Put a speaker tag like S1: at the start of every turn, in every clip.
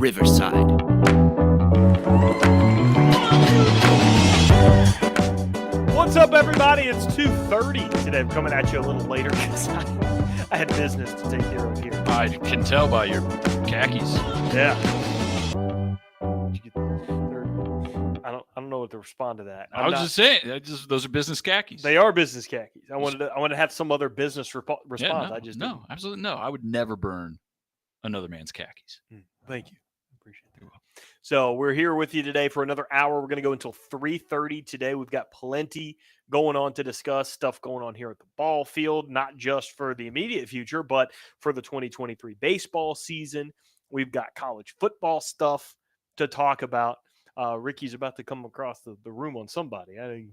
S1: Riverside.
S2: What's up, everybody? It's 2:30 today. I'm coming at you a little later because I had business to take care of here.
S3: I can tell by your khakis.
S2: Yeah. I don't know what to respond to that.
S3: I was just saying, those are business khakis.
S2: They are business khakis. I wanted to have some other business response.
S3: No, absolutely no. I would never burn another man's khakis.
S2: Thank you. Appreciate that. So we're here with you today for another hour. We're going to go until 3:30 today. We've got plenty going on to discuss, stuff going on here at the ball field, not just for the immediate future, but for the 2023 baseball season. We've got college football stuff to talk about. Ricky's about to come across the room on somebody.
S3: I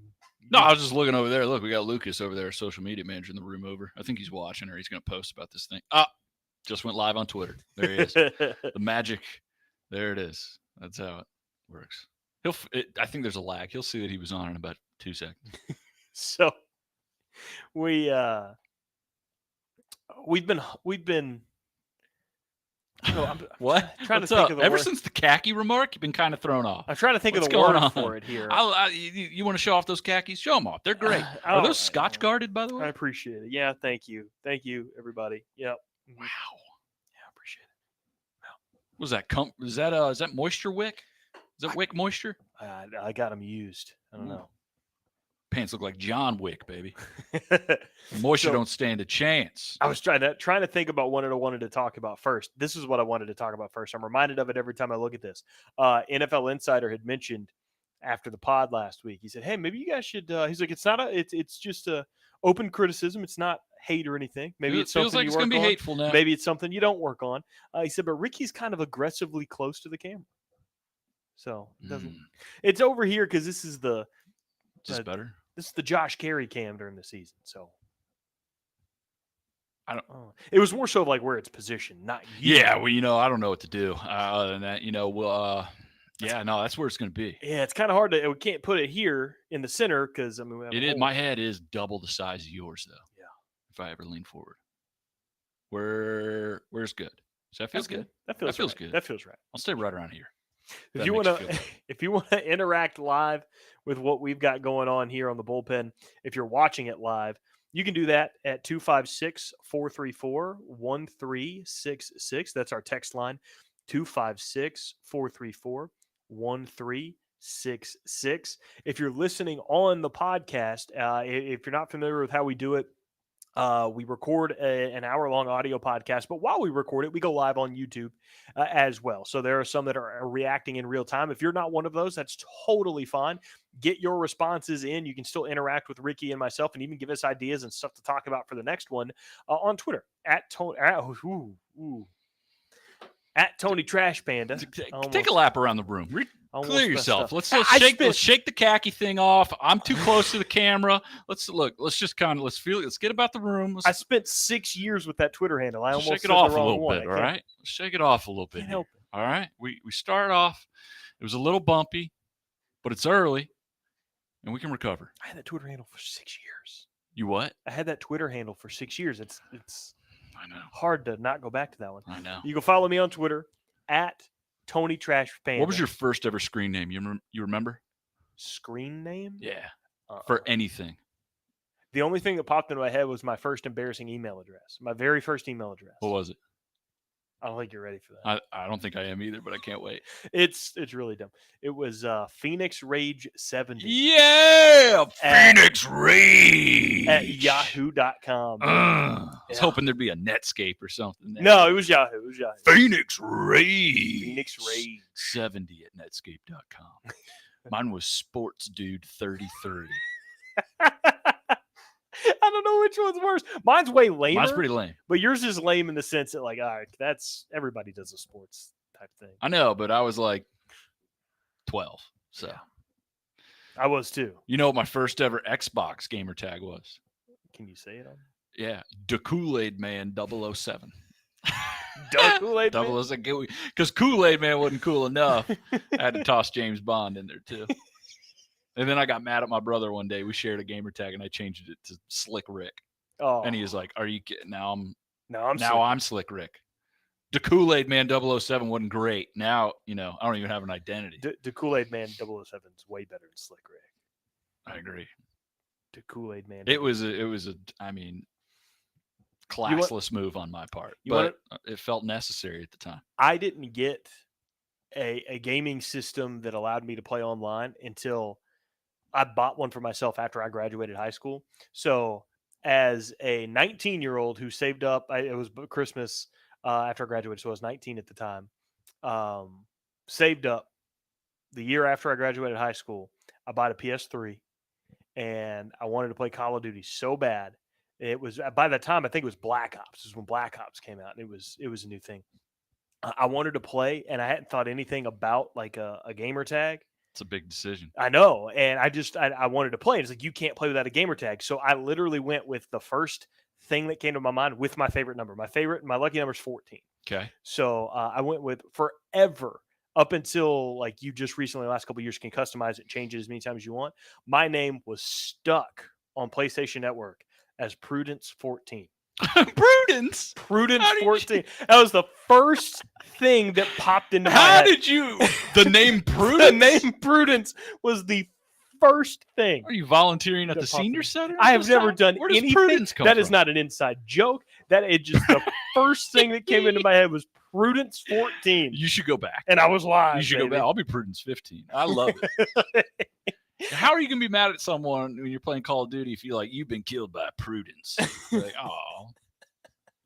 S3: was just looking over there. Look, we got Lucas over there, social media manager in the room over. I think he's watching or he's going to post about this thing. Just went live on Twitter. There he is. The magic. There it is. That's how it works. I think there's a lag. He'll see that he was on in about 2 seconds.
S2: So we've been. I'm
S3: what?
S2: Trying
S3: What's
S2: to think
S3: up?
S2: of the
S3: Ever
S2: word.
S3: Since the khaki remark, you've been kind of thrown off.
S2: I'm trying to think
S3: What's
S2: of the
S3: going
S2: word
S3: on?
S2: for it here.
S3: You want to show off those khakis? Show them off. They're great. Are those scotch-guarded, by the way?
S2: I appreciate it. Yeah, thank you. Thank you, everybody. Yep.
S3: Wow.
S2: Yeah, I appreciate it.
S3: What was that? Is that moisture wick? Is that wick moisture?
S2: I got them used. I don't know.
S3: Pants look like John Wick, baby. Moisture don't stand a chance.
S2: I was trying to think about what I wanted to talk about first. This is what I wanted to talk about first. I'm reminded of it every time I look at this. NFL Insider had mentioned after the pod last week. He said, "Hey, maybe you guys should." He's like, "It's just a open criticism. It's not hate or anything. Maybe it's something
S3: like
S2: you
S3: it's
S2: work
S3: gonna be
S2: on.
S3: hateful now.
S2: Maybe it's something you don't work on." He said, "But Ricky's kind of aggressively close to the camera, so it doesn't. It's over here because this is the
S3: just better."
S2: This is the Josh Carey cam during the season, so
S3: I don't.
S2: It was more so like where it's positioned, not you.
S3: Yeah, well, I don't know what to do other than that. That's where it's going to be.
S2: Yeah, it's kind of hard to. We can't put it here in the center because
S3: it is. My head is double the size of yours, though.
S2: Yeah.
S3: If I ever lean forward, where's good? Does that feel good?
S2: That feels
S3: right.
S2: good. That feels right.
S3: I'll stay right around here.
S2: If you want to interact live with what we've got going on here on the bullpen, if you're watching it live, you can do that at 256-434-1366. That's our text line, 256-434-1366. If you're listening on the podcast, if you're not familiar with how we do it, we record an hour-long audio podcast, but while we record it, we go live on YouTube as well. So there are some that are reacting in real time. If you're not one of those, that's totally fine. Get your responses in. You can still interact with Ricky and myself and even give us ideas and stuff to talk about for the next one on Twitter at Tony Trash Panda.
S3: Take a lap around the room. Clear yourself. Let's shake the khaki thing off. I'm too close to the camera. Let's get about the room.
S2: I spent 6 years with that Twitter handle. I almost
S3: shake it off a little bit. All right, let's shake it off a little bit. All right, we start off. It was a little bumpy, but it's early, and we can recover.
S2: I had that Twitter handle for 6 years.
S3: You what?
S2: I had that Twitter handle for 6 years. It's
S3: I know.
S2: Hard to not go back to that one.
S3: I know.
S2: You can follow me on Twitter at Tony Trash Panda.
S3: What was your first ever screen name? You remember?
S2: Screen name?
S3: Yeah. For anything.
S2: The only thing that popped into my head was my first embarrassing email address. My very first email address.
S3: What was it?
S2: I don't think you're ready for that.
S3: I don't think I am either, but I can't wait.
S2: It's really dumb. It was Phoenix Rage 70.
S3: Yeah, Phoenix Rage
S2: at yahoo.com.
S3: I was hoping there'd be a Netscape or something there.
S2: No, it was Yahoo.
S3: Phoenix Rage.
S2: Phoenix Rage
S3: 70 at netscape.com. Mine was Sports Dude 33.
S2: I don't know which one's worse. Mine's way lamer.
S3: Mine's pretty lame.
S2: But yours is lame in the sense that, like, all right, that's everybody does a sports type thing.
S3: I know, but I was like 12. So
S2: I was too.
S3: You know what my first ever Xbox gamer tag was?
S2: Can you say it on?
S3: Yeah. The Kool-Aid Man 007.
S2: Kool-Aid Man?
S3: 007. Because Kool-Aid Man wasn't cool enough. I had to toss James Bond in there too. And then I got mad at my brother one day. We shared a gamer tag, and I changed it to Slick Rick.
S2: Oh.
S3: And he was like, "Are you kidding? Now I'm
S2: Slick.
S3: Slick Rick." The Kool-Aid Man 007 wasn't great. Now, I don't even have an identity.
S2: The Kool-Aid Man 007 is way better than Slick Rick.
S3: I agree.
S2: The Kool-Aid Man.
S3: It was a classless move on my part, but it felt necessary at the time.
S2: I didn't get a gaming system that allowed me to play online until I bought one for myself after I graduated high school. So as a 19-year-old who saved up, it was Christmas after I graduated, so I was 19 at the time, saved up the year after I graduated high school. I bought a PS3, and I wanted to play Call of Duty so bad. It was, by the time, I think it was Black Ops. This is when Black Ops came out, and it was a new thing. I wanted to play, and I hadn't thought anything about like a gamer tag.
S3: It's a big decision.
S2: I know, and I wanted to play. It's like, you can't play without a gamer tag. So I literally went with the first thing that came to my mind with my favorite number. My lucky number is 14.
S3: Okay.
S2: So I went with forever up until like you just recently, the last couple of years, can customize it, change it as many times as you want. My name was stuck on PlayStation Network as Prudence 14.
S3: Prudence
S2: 14. That was the first thing that popped into my
S3: How
S2: head.
S3: did you? The name Prudence.
S2: The name Prudence was the first thing.
S3: Are you volunteering at the senior center?
S2: I have never done
S3: Where does
S2: anything.
S3: Prudence come
S2: That
S3: from?
S2: is not an inside joke. That is just the first thing that came into my head was Prudence 14.
S3: You should go back.
S2: And I was live.
S3: You should go back. I'll be Prudence 15. I love it. How are you going to be mad at someone when you're playing Call of Duty if you're like, you've been killed by Prudence? You're like, oh,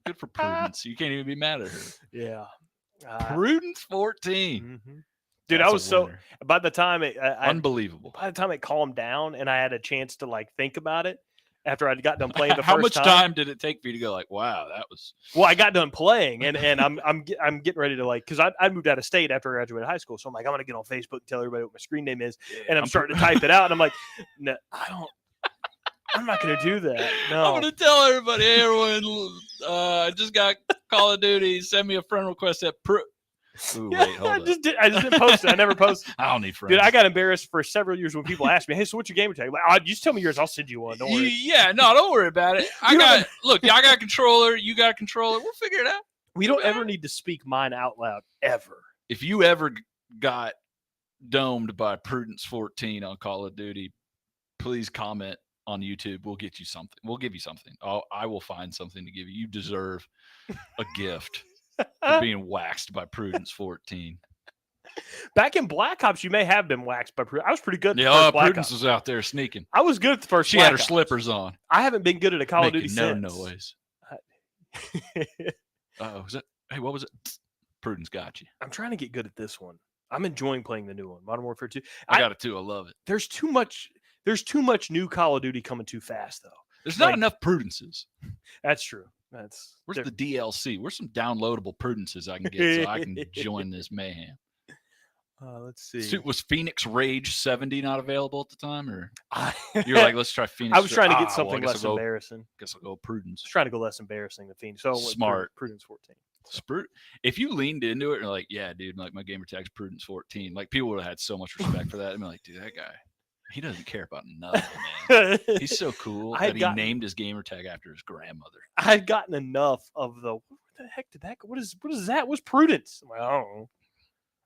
S3: good for Prudence. You can't even be mad at her.
S2: Yeah.
S3: Prudence 14.
S2: Mm-hmm. Dude, I was so, by the time
S3: unbelievable.
S2: By the time it calmed down and I had a chance to like think about it after I'd got done playing the
S3: How
S2: first
S3: much time did it take for you to go like, wow, that was...
S2: Well, I got done playing and I'm getting ready to like, because I moved out of state after I graduated high school. So I'm like, I'm going to get on Facebook and tell everybody what my screen name is. And I'm starting to type it out. And I'm like, no, I'm not going to do that. No.
S3: I'm going to tell everybody, hey, everyone, I just got Call of Duty. Send me a friend request at Ooh, wait, hold
S2: I just didn't post it. I never posted.
S3: I don't need friends.
S2: Dude, I got embarrassed for several years when people asked me, hey, so what's your gamer tag? Like, oh, just tell me yours. I'll send you one. Don't worry.
S3: Yeah, no, don't worry about it. I got a controller. You got a controller. We'll figure it out.
S2: We don't ever need to speak mine out loud, ever.
S3: If you ever got domed by Prudence 14 on Call of Duty, please comment on YouTube. We'll get you something. We'll give you something. I will find something to give you. You deserve a gift for being waxed by Prudence 14.
S2: Back in Black Ops, you may have been waxed by Prudence. I was pretty good.
S3: Yeah, Prudence was out there sneaking.
S2: I was good at the first.
S3: She had her slippers on.
S2: I haven't been good at a Call of Duty since.
S3: No noise. Was it? Hey, what was it? Prudence got you.
S2: I'm trying to get good at this one. I'm enjoying playing the new one, Modern Warfare 2.
S3: I got it too. I love it.
S2: There's too much new Call of Duty coming too fast, though.
S3: There's not enough Prudences.
S2: That's true.
S3: Where's the DLC? Where's some downloadable Prudences I can get so I can join this mayhem?
S2: Let's see.
S3: So was Phoenix Rage 70 not available at the time, or you're like, let's try Phoenix?
S2: I was trying to get something less embarrassing.
S3: Guess I'll go Prudence.
S2: I was trying to go less embarrassing than Phoenix. So
S3: smart.
S2: Prudence 14.
S3: If you leaned into it and like, yeah, dude, like my gamer tag's Prudence 14, like people would have had so much respect for that. I'm like, dude, that guy, he doesn't care about nothing, man. He's so cool that he named his gamer tag after his grandmother.
S2: I had gotten enough of what the heck did that? What is that? What's Prudence? I'm like, I don't know.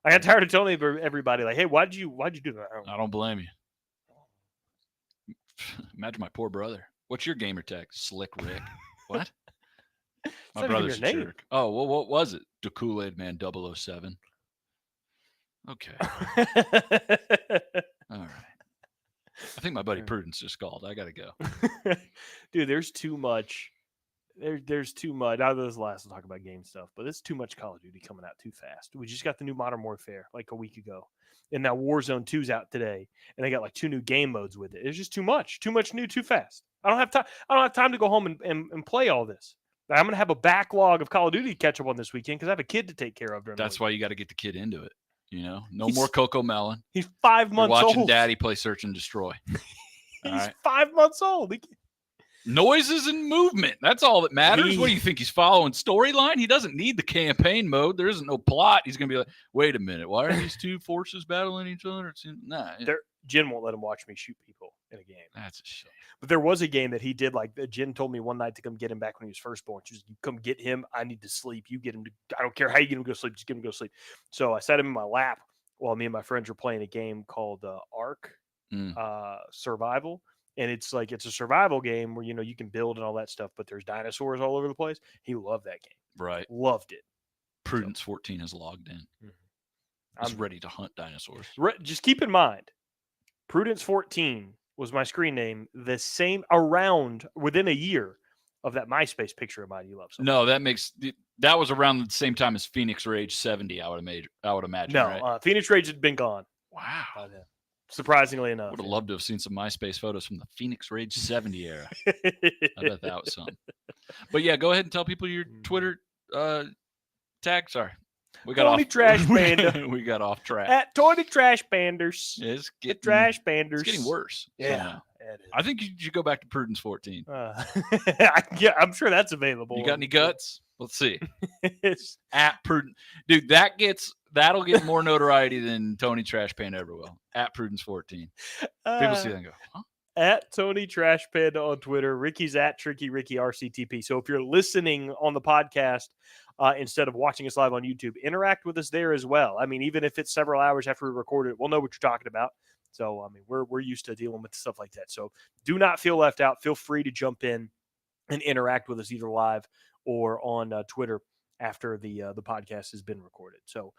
S2: I got tired of telling everybody like, hey, why'd you do that?
S3: I don't blame you. Imagine my poor brother. What's your gamer tag? Slick Rick. What? My brother's a jerk. Oh, well, what was it? The Kool-Aid Man 007. Okay. All right. I think my buddy Prudence just called. I got to go.
S2: Dude, there's too much. There's too much. Now, this last, we'll talk about game stuff, but it's too much Call of Duty coming out too fast. We just got the new Modern Warfare like a week ago. And now Warzone 2's out today. And they got like 2 new game modes with it. It's just too much. Too much new, too fast. I don't have time. I don't have time to go home and play all this. I'm going to have a backlog of Call of Duty to catch up on this weekend because I have a kid to take care of.
S3: That's why you got to get the kid into it. You know, more Coco Melon.
S2: He's 5 months old.
S3: Watching Daddy play Search and Destroy.
S2: He's 5 months old.
S3: Noises and movement. That's all that matters. What do you think? He's following storyline? He doesn't need the campaign mode. There isn't no plot. He's going to be like, wait a minute. Why are these two forces battling each other? Jen
S2: won't let him watch me shoot people in a game.
S3: That's a shame.
S2: But there was a game that he did. Like Jen told me one night to come get him back when he was first born. She was, "You come get him. I need to sleep. You get him to. I don't care how you get him to go sleep. Just get him to go sleep." So I sat him in my lap while me and my friends were playing a game called Ark Survival. And it's a survival game where, you can build and all that stuff, but there's dinosaurs all over the place. He loved that game.
S3: Right.
S2: Loved it.
S3: Prudence 14 has logged in. I'm ready to hunt dinosaurs.
S2: Just keep in mind, Prudence 14 was my screen name, the same around within a year of that MySpace picture of mine you love so much.
S3: No, that was around the same time as Phoenix Rage 70, I would imagine.
S2: No,
S3: right?
S2: Phoenix Rage had been gone.
S3: Wow.
S2: Surprisingly enough.
S3: Would have loved to have seen some MySpace photos from the Phoenix Rage 70 era. I bet that was something. But yeah, go ahead and tell people your Twitter tag. Sorry. We got
S2: Tony Trash Panda.
S3: We got off track.
S2: At Tony Trash Panders.
S3: It's
S2: Trash Panders.
S3: It's getting worse.
S2: Yeah.
S3: I think you should go back to Prudence 14.
S2: Yeah, I'm sure that's available.
S3: You got any guts? Let's see. At Prudence. Dude, that'll get more notoriety than Tony Trash Panda ever will. At Prudence 14. People see that and go, huh?
S2: At Tony Trash Panda on Twitter. Ricky's at Tricky Ricky RCTP. So if you're listening on the podcast instead of watching us live on YouTube, interact with us there as well. I mean, even if it's several hours after we record it, we'll know what you're talking about. So, I mean, we're used to dealing with stuff like that. So do not feel left out. Feel free to jump in and interact with us either live or on Twitter after the podcast has been recorded. So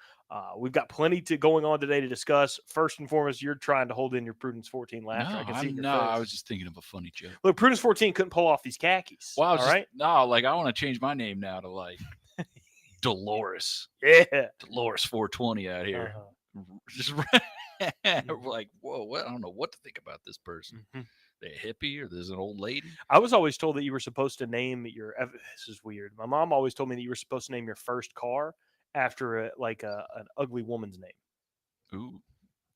S2: we've got plenty going on today to discuss. First and foremost, you're trying to hold in your Prudence 14 laughter.
S3: No,
S2: I can see your face.
S3: I was just thinking of a funny joke.
S2: Look, Prudence 14 couldn't pull off these khakis.
S3: Well,
S2: all right?
S3: I want to change my name now to like Dolores.
S2: Yeah.
S3: Dolores 420 out here. Just like, whoa, what? I don't know what to think about this person. They a hippie or there's an old lady?
S2: I was always told that you were supposed to name this is weird. My mom always told me that you were supposed to name your first car after an ugly woman's name.
S3: Ooh.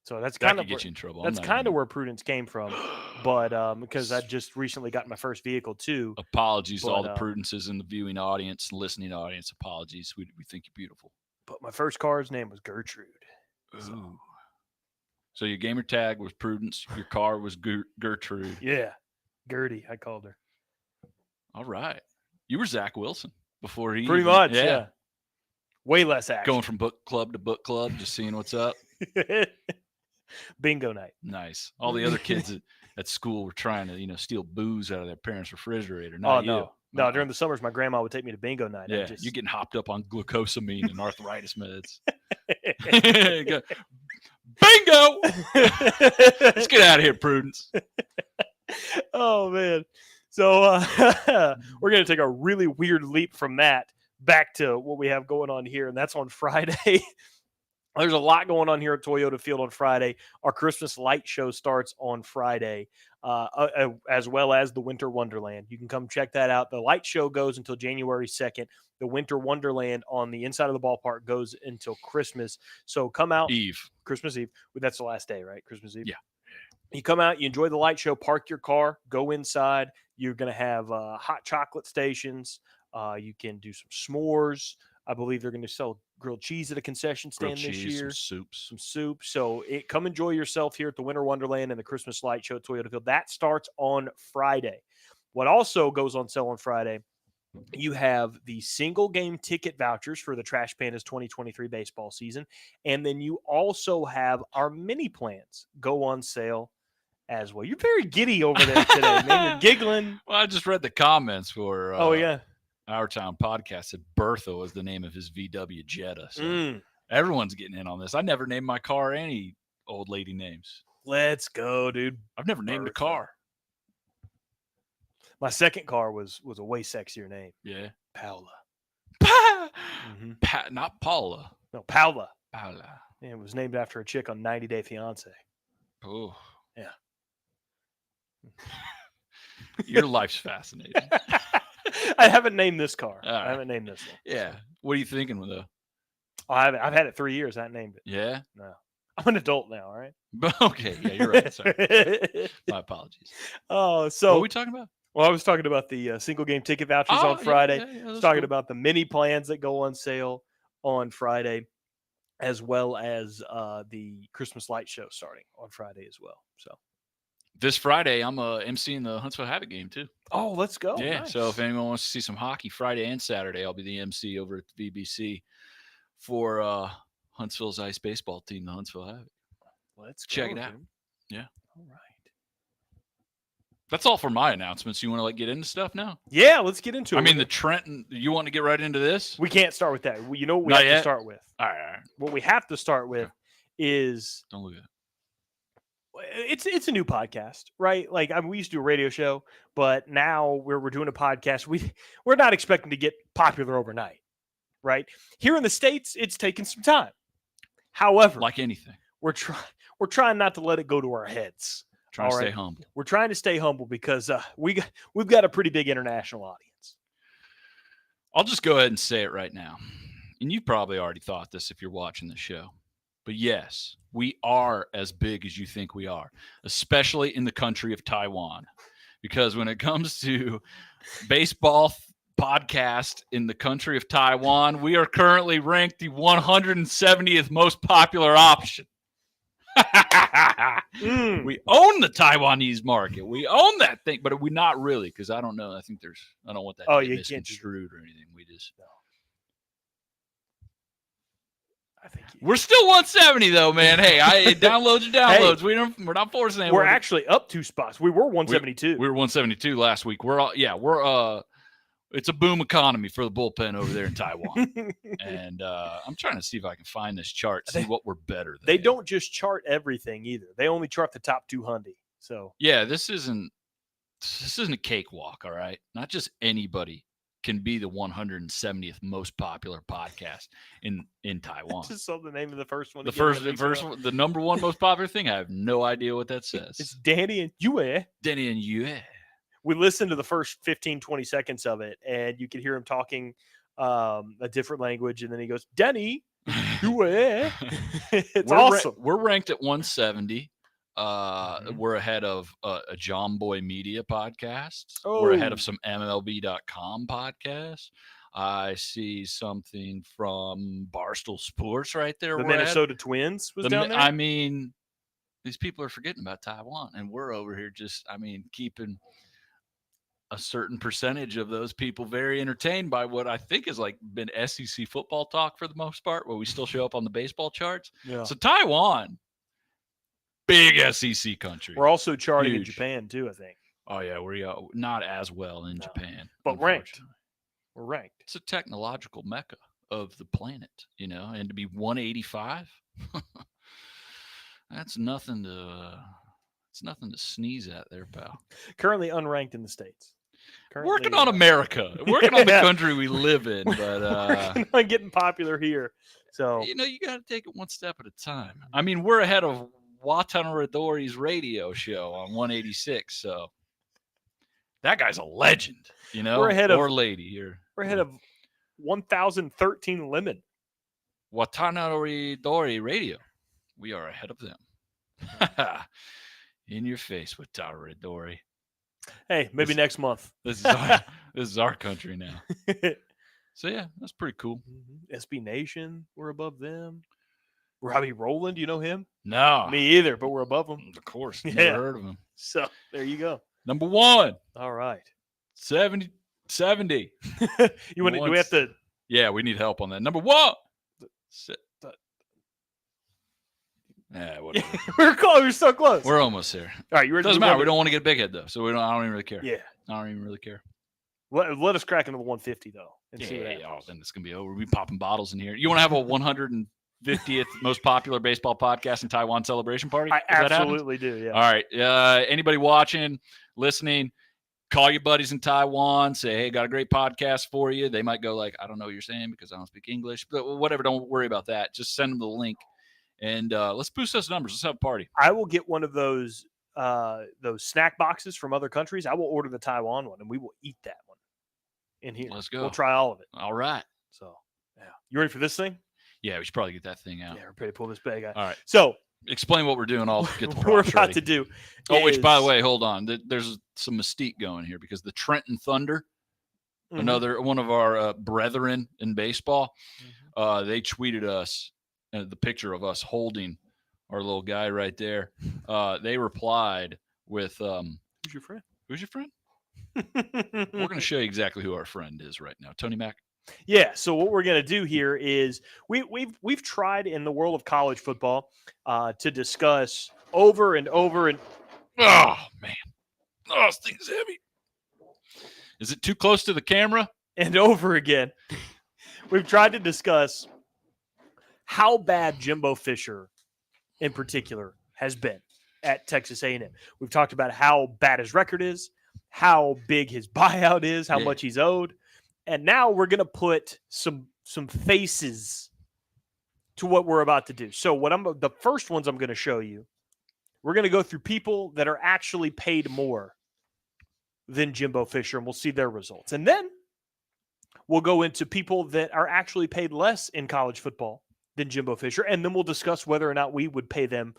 S2: So that's
S3: That
S2: kind
S3: could
S2: of
S3: get you in trouble.
S2: That's kind of where Prudence came from. But because I just recently got my first vehicle too.
S3: Apologies to all the Prudences in the viewing audience and listening audience. Apologies. We think you're beautiful.
S2: But my first car's name was Gertrude.
S3: So your gamer tag was Prudence. Your car was Gertrude.
S2: Yeah. Gertie, I called her.
S3: All right. You were Zach Wilson before he.
S2: Pretty much, yeah. Way less action.
S3: Going from book club to book club, just seeing what's up.
S2: Bingo night.
S3: Nice. All the other kids at school were trying to, steal booze out of their parents' refrigerator. Not you.
S2: No, during the summers, my grandma would take me to bingo night.
S3: Yeah, you're getting hopped up on glucosamine and arthritis meds. Bingo! Let's get out of here, Prudence.
S2: Oh, man. So we're going to take a really weird leap from that back to what we have going on here, and that's on Friday. There's a lot going on here at Toyota Field on Friday. Our Christmas light show starts on Friday, as well as the Winter Wonderland. You can come check that out. The light show goes until January 2nd. The Winter Wonderland on the inside of the ballpark goes until Christmas. So come out. Christmas Eve. That's the last day, right? Christmas Eve?
S3: Yeah.
S2: You come out, you enjoy the light show, park your car, go inside. You're going to have hot chocolate stations. You can do some s'mores. I believe they're going to sell grilled cheese at a concession stand this year.
S3: Some
S2: soup. So come enjoy yourself here at the Winter Wonderland and the Christmas light show at Toyota Field. That starts on Friday. What also goes on sale on Friday, you have the single game ticket vouchers for the Trash Pandas 2023 baseball season. And then you also have our mini plans go on sale as well. You're very giddy over there today, man. You're giggling.
S3: Well, I just read the comments for Our Town podcast said Bertha was the name of his VW Jetta. So everyone's getting in on this. I never named my car any old lady names.
S2: Let's go, dude.
S3: I've never named a car.
S2: My second car was a way sexier name.
S3: Yeah.
S2: Paula.
S3: Not Paula.
S2: No, Paula.
S3: Paula.
S2: Yeah, it was named after a chick on 90 Day Fiance.
S3: Oh.
S2: Yeah.
S3: Your life's fascinating.
S2: I haven't named this car.
S3: Right.
S2: I haven't named this one.
S3: Yeah. What are you thinking with though?
S2: I've had it 3 years. I haven't named it.
S3: Yeah.
S2: No. I'm an adult now, all right?
S3: Okay. Yeah, you're right. Sorry. My apologies.
S2: Oh, so
S3: what are we talking about?
S2: Well, I was talking about the single game ticket vouchers on Friday. I was talking about the mini plans that go on sale on Friday, as well as the Christmas light show starting on Friday as well. So
S3: This Friday, I'm emceeing the Huntsville Havoc game too.
S2: Oh, let's go.
S3: Yeah.
S2: Nice.
S3: So if anyone wants to see some hockey Friday and Saturday, I'll be the MC over at the VBC for Huntsville's ice baseball team, the Huntsville Havoc.
S2: Let's
S3: check
S2: go,
S3: it out.
S2: dude.
S3: Yeah.
S2: All right.
S3: That's all for my announcements. You want to get into stuff now?
S2: Yeah, let's get into it.
S3: I mean, the Trenton. You want to get right into this?
S2: We can't start with that. You know what we
S3: Not
S2: have
S3: yet?
S2: to start with?
S3: All right.
S2: What we have to start with is
S3: Don't look at it.
S2: It's a new podcast, right? Like we used to do a radio show, but now we're doing a podcast. We're not expecting to get popular overnight, right? Here in the States, it's taken some time. However,
S3: like anything,
S2: we're trying not to let it go to our heads.
S3: Trying to stay humble.
S2: We're trying to stay humble because we've got a pretty big international audience.
S3: I'll just go ahead and say it right now. And you probably already thought this if you're watching the show. But yes, we are as big as you think we are, especially in the country of Taiwan. Because when it comes to baseball podcast in the country of Taiwan, we are currently ranked the 170th most popular option. We own the Taiwanese market. We own that thing, but we not really, because I don't know. I think I don't want that to get misconstrued or anything. We just we're still 170 though, man. Hey, downloads are downloads. Hey, we're not forcing anyone.
S2: We're actually up 2 spots. We were 172.
S3: We were 172 last week. It's a boom economy for the bullpen over there in Taiwan. And I'm trying to see if I can find this chart, see what we're better than.
S2: They don't just chart everything either. They only chart the top 200. So
S3: yeah, this isn't a cakewalk, all right? Not just anybody can be the 170th most popular podcast in Taiwan.
S2: Just saw the name of the first one.
S3: The number one most popular thing. I have no idea what that says.
S2: It's Danny and Yue.
S3: Danny and Yue.
S2: We listened to the first 15, 20 seconds of it, and you could hear him talking a different language, and then he goes, Danny, Yue. It's awesome.
S3: We're ranked at 170. We're ahead of a John Boy Media podcast. Oh. We're ahead of some MLB.com podcasts. I see something from Barstool Sports right there.
S2: The Minnesota Twins was down there?
S3: I mean, these people are forgetting about Taiwan, and we're over here just, keeping a certain percentage of those people very entertained by what I think has been SEC football talk for the most part, where we still show up on the baseball charts. Yeah. So Taiwan, big SEC country.
S2: We're also charting in Japan too, I think.
S3: Oh yeah, we're not as well in Japan,
S2: but ranked. We're ranked.
S3: It's a technological mecca of the planet, and to be 185, that's nothing to sneeze at there, pal.
S2: Currently unranked in the States.
S3: Working on America, working on the country we live in, but
S2: working on getting popular here. So
S3: you got to take it one step at a time. We're ahead of Watanabe Dori's radio show on 186, so that guy's a legend. We're ahead of lady.
S2: We're ahead of 1013 Lemon.
S3: Watanabe Dori radio. We are ahead of them. In your face with Watanabe Dori.
S2: Hey, maybe next month.
S3: This is our country now. So yeah, that's pretty cool.
S2: SB Nation, we're above them. Robbie Rowland, you know him?
S3: No,
S2: me either. But we're above him,
S3: of course. Never heard of him.
S2: So there you go.
S3: Number one.
S2: All right.
S3: 70.
S2: You want? Do we have to?
S3: Yeah, we need help on that. Number one. Whatever.
S2: We're close. We're so close.
S3: We're almost there.
S2: All right, you ready?
S3: Doesn't matter. We don't want to get a big head though, so I don't even really care.
S2: Yeah,
S3: I don't even really care.
S2: Let us crack into the 150 though. And see
S3: then it's gonna be over. We'll be popping bottles in here. You want to have a 150th most popular baseball podcast in Taiwan celebration party?
S2: I absolutely do. Yeah.
S3: All right. Anybody watching, listening? Call your buddies in Taiwan. Say, hey, got a great podcast for you. They might go I don't know what you're saying because I don't speak English. But whatever. Don't worry about that. Just send them the link. And let's boost those numbers. Let's have a party.
S2: I will get one of those snack boxes from other countries. I will order the Taiwan one, and we will eat that one in here.
S3: Let's go.
S2: We'll try all of it.
S3: All right.
S2: So, yeah. You ready for this thing?
S3: Yeah, we should probably get that thing out.
S2: Yeah, we're ready to pull this bag out.
S3: All right.
S2: So,
S3: explain what we're doing. I'll get the
S2: what we're about to do.
S3: Which, by the way, hold on. There's some mystique going here because the Trenton Thunder, another one of our brethren in baseball, they tweeted us the picture of us holding our little guy right there. They replied with
S2: Who's your friend?
S3: Who's your friend? We're going to show you exactly who our friend is right now. Tony Mack.
S2: Yeah. So what we're going to do here is we've tried in the world of college football to discuss over and over and.
S3: Oh man, this thing's heavy. Is it too close to the camera?
S2: And over again, we've tried to discuss how bad Jimbo Fisher, in particular, has been at Texas A&M. We've talked about how bad his record is, how big his buyout is, how much he's owed, and now we're going to put some faces to what we're about to do. So the first ones I'm going to show you, we're going to go through people that are actually paid more than Jimbo Fisher, and we'll see their results. And then we'll go into people that are actually paid less in college football than Jimbo Fisher, and then we'll discuss whether or not we would pay them.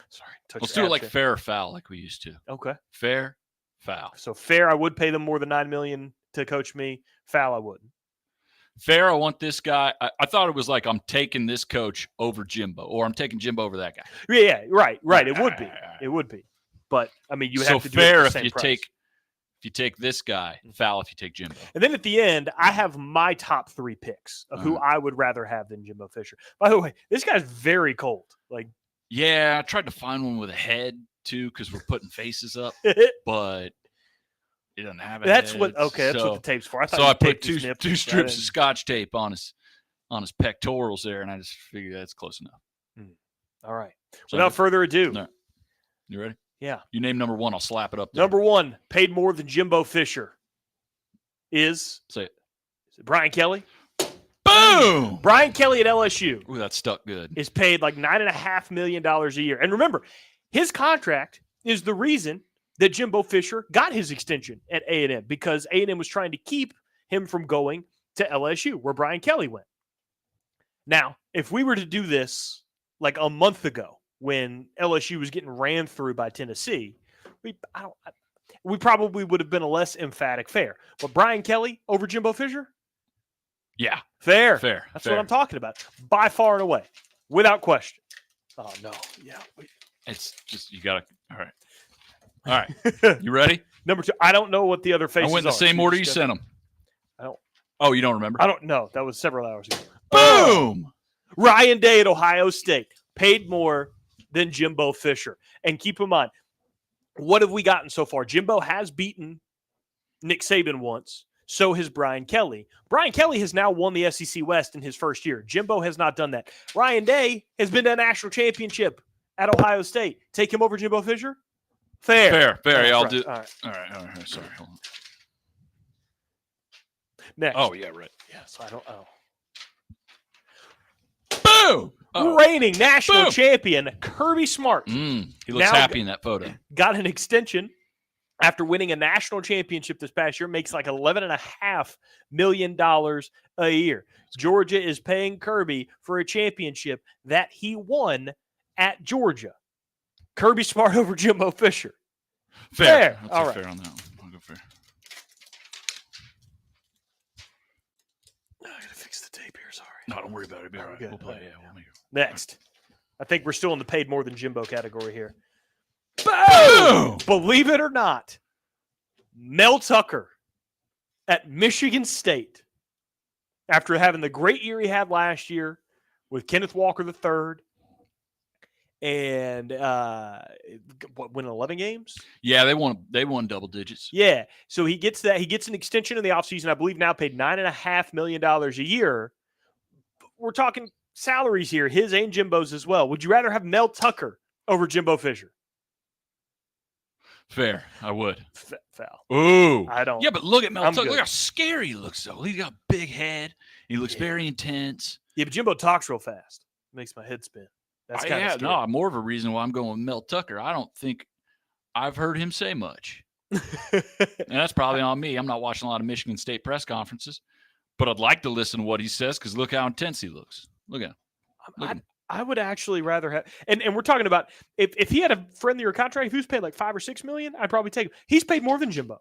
S3: Let's do it like fair or foul, like we used to.
S2: Okay.
S3: Fair, foul.
S2: So fair, I would pay them more than $9 million to coach me. Foul, I wouldn't.
S3: Fair, I want this guy. I thought it was like I'm taking this coach over Jimbo, or I'm taking Jimbo over that guy.
S2: Yeah, right. It would be. It would be. But I mean, you have to do
S3: fair
S2: it
S3: if you take. If you take this guy, foul if you take Jimbo.
S2: And then at the end, I have my top 3 picks of who I would rather have than Jimbo Fisher. By the way, this guy's very cold.
S3: Yeah, I tried to find one with a head too because we're putting faces up, but it doesn't have a
S2: that's
S3: head.
S2: What the tape's for.
S3: I put two strips of Scotch tape on his pectorals there, and I just figured that's close enough.
S2: All right. Without further ado.
S3: No. You ready?
S2: Yeah.
S3: You name number 1, I'll slap it up there.
S2: Number 1, paid more than Jimbo Fisher is
S3: it
S2: Brian Kelly.
S3: Boom!
S2: Brian Kelly at LSU.
S3: Ooh, that stuck good.
S2: Is paid like $9.5 million a year. And remember, his contract is the reason that Jimbo Fisher got his extension at A&M, because A&M was trying to keep him from going to LSU, where Brian Kelly went. Now, if we were to do this like a month ago, when LSU was getting ran through by Tennessee, we probably would have been a less emphatic fair. But Brian Kelly over Jimbo Fisher?
S3: Yeah.
S2: Fair.
S3: That's
S2: what I'm talking about. By far and away. Without question. Oh, no. Yeah.
S3: It's just, you got to, all right. You ready?
S2: Number 2, I don't know what the other faces are.
S3: I went in the same order you sent them. Oh, you don't remember?
S2: I don't know. That was several hours ago.
S3: Boom!
S2: Ryan Day at Ohio State. Paid more than Jimbo Fisher. And keep in mind, what have we gotten so far? Jimbo has beaten Nick Saban once. So has Brian Kelly. Brian Kelly has now won the SEC West in his first year. Jimbo has not done that. Ryan Day has been to a national championship at Ohio State. Take him over Jimbo Fisher? Fair.
S3: Yeah, I'll do.
S2: All right.
S3: Sorry. Hold on.
S2: Next.
S3: Oh, yeah, right.
S2: Yeah, so I don't know.
S3: Boom!
S2: Reigning national champion Kirby Smart.
S3: He looks happy in that photo.
S2: Got an extension after winning a national championship this past year. Makes like $11.5 million a year. Georgia is paying Kirby for a championship that he won at Georgia. Kirby Smart over Jimbo Fisher.
S3: Fair.
S2: All right.
S3: Fair on that one. I'll go fair.
S2: I gotta fix the tape here. Sorry.
S3: No, don't worry about it. It'll be all right.
S2: Good.
S3: We'll play. Yeah, we'll make it.
S2: Next. I think we're still in the paid more than Jimbo category here.
S3: Boom!
S2: Believe it or not, Mel Tucker at Michigan State, after having the great year he had last year with Kenneth Walker III and win 11 games?
S3: Yeah, they won double digits.
S2: Yeah. So he gets that. He gets an extension in the offseason, I believe now paid $9.5 million a year. We're talking salaries here, his and Jimbo's as well. Would you rather have Mel Tucker over Jimbo Fisher?
S3: Fair. I would.
S2: Foul.
S3: Ooh.
S2: I don't.
S3: Yeah, but look at Mel Tucker.
S2: Good.
S3: Look how scary he looks, though. He's got a big head. He looks very intense.
S2: Yeah, but Jimbo talks real fast. Makes my head spin. That's kind of scary.
S3: No, more of a reason why I'm going with Mel Tucker. I don't think I've heard him say much. And that's probably on me. I'm not watching a lot of Michigan State press conferences, but I'd like to listen to what he says because look how intense he looks. Look at him.
S2: I would actually rather have, and we're talking about if he had a friendlier contract, if he was paid like $5 or $6 million, I'd probably take him. He's paid more than Jimbo.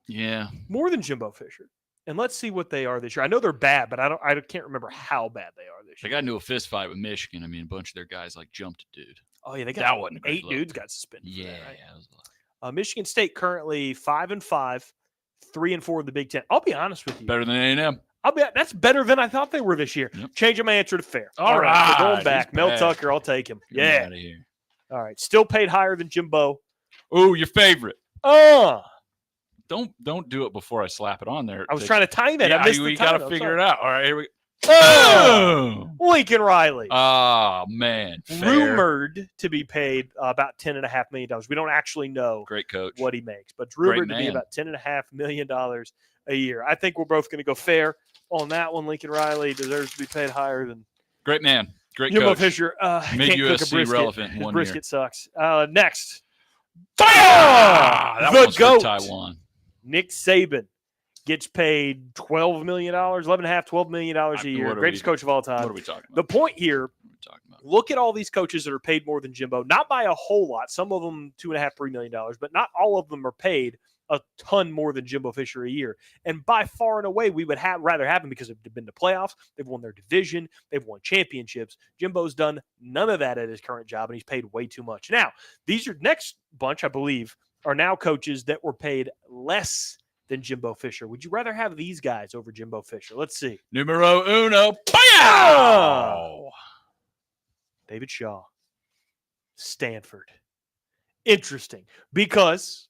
S3: Yeah,
S2: more than Jimbo Fisher. And let's see what they are this year. I know they're bad, but I can't remember how bad they are this year.
S3: They got into a fist fight with Michigan. I mean, a bunch of their guys like jumped a dude.
S2: Oh yeah, they got
S3: that wasn't
S2: 8 dudes got suspended.
S3: Yeah,
S2: that, right?
S3: yeah, that was a lot.
S2: Michigan State currently 5-5, 3-4 in the Big Ten. I'll be honest with you.
S3: Better than A&M.
S2: That's better than I thought they were this year.
S3: Yep.
S2: Changing my answer to fair.
S3: All right.
S2: We're going back.
S3: He's
S2: Mel
S3: back.
S2: Tucker, I'll take him.
S3: Get him out of here.
S2: All right. Still paid higher than Jimbo.
S3: Ooh, your favorite. Don't do it before I slap it on there.
S2: I was trying to time it.
S3: Yeah,
S2: I missed
S3: we
S2: the
S3: got
S2: time.
S3: to figure it out. All right, here we go.
S2: Oh! Lincoln Riley.
S3: Oh, man. Fair.
S2: Rumored to be paid about $10.5 million. We don't actually know
S3: Great coach.
S2: what he makes, but it's rumored to be about $10.5 million a year. I think we're both going to go fair on that one. Lincoln Riley deserves to be paid higher than
S3: great man. Great
S2: Jimbo
S3: coach.
S2: Fisher.
S3: Made
S2: can't cook a
S3: USC
S2: brisket.
S3: relevant in 1
S2: Brisket
S3: year.
S2: sucks. Next.
S3: That
S2: the
S3: one's
S2: GOAT.
S3: for Taiwan.
S2: Nick Saban gets paid $12 million, $11.5, $12 million a year. Greatest coach of all time.
S3: What are we talking about?
S2: The point here, look at all these coaches that are paid more than Jimbo, not by a whole lot. Some of them $2.5, $3 million, but not all of them are paid a ton more than Jimbo Fisher a year. And by far and away, we would rather have them because they've been to playoffs, they've won their division, they've won championships. Jimbo's done none of that at his current job, and he's paid way too much. Now, these are next bunch, I believe, are now coaches that were paid less than Jimbo Fisher. Would you rather have these guys over Jimbo Fisher? Let's see.
S3: Numero uno. Pow!
S2: David Shaw. Stanford. Interesting. Because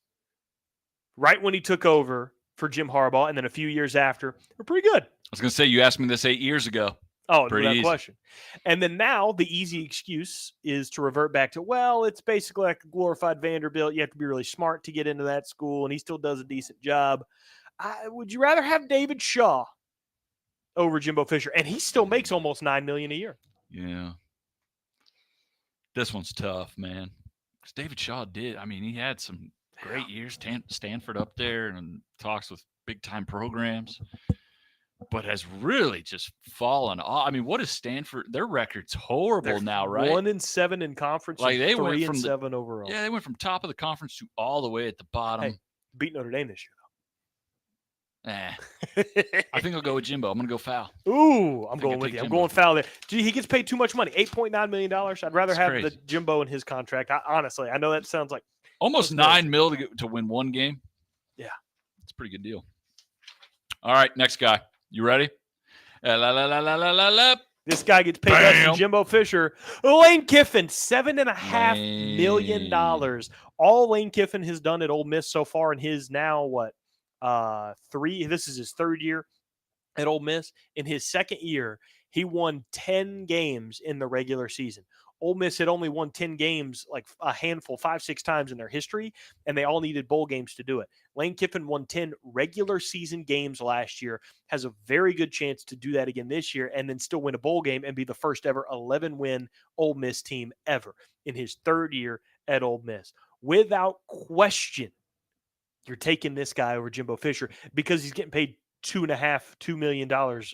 S2: right when he took over for Jim Harbaugh and then a few years after, we're pretty good.
S3: I was going to say, you asked me this 8 years ago.
S2: Oh,
S3: pretty easy.
S2: Question. And then now the easy excuse is to revert back to, well, it's basically like a glorified Vanderbilt. You have to be really smart to get into that school, and he still does a decent job. Would you rather have David Shaw over Jimbo Fisher? And he still makes almost $9 million a year.
S3: Yeah. This one's tough, man. Because David Shaw did. I mean, he had some great years. Stanford up there and talks with big-time programs. But has really just fallen off. I mean, what is Stanford? Their record's horrible now, right?
S2: 1-7 in conference,
S3: like they went from
S2: 3-7 overall.
S3: Yeah, they went from top of the conference to all the way at the bottom.
S2: Hey, beat Notre Dame this
S3: year, I think I'll go with Jimbo. I'm going to go foul.
S2: Ooh, I'm going with you. I'm going foul there. Gee, he gets paid too much money. $8.9 million. I'd rather have the Jimbo in his contract. Honestly, I know that sounds like
S3: almost $9 million to win one game.
S2: Yeah,
S3: it's a pretty good deal. All right, next guy. You ready?
S2: This guy gets paid less than Jimbo Fisher. Lane Kiffin, $7.5 million. All Lane Kiffin has done at Ole Miss so far in his now, this is his third year at Ole Miss. In his second year, he won 10 games in the regular season. Ole Miss had only won 10 games, like a handful, 5-6 times in their history, and they all needed bowl games to do it. Lane Kiffin won 10 regular season games last year, has a very good chance to do that again this year, and then still win a bowl game and be the first ever 11-win Ole Miss team ever in his third year at Ole Miss. Without question, you're taking this guy over Jimbo Fisher because he's getting paid $2 million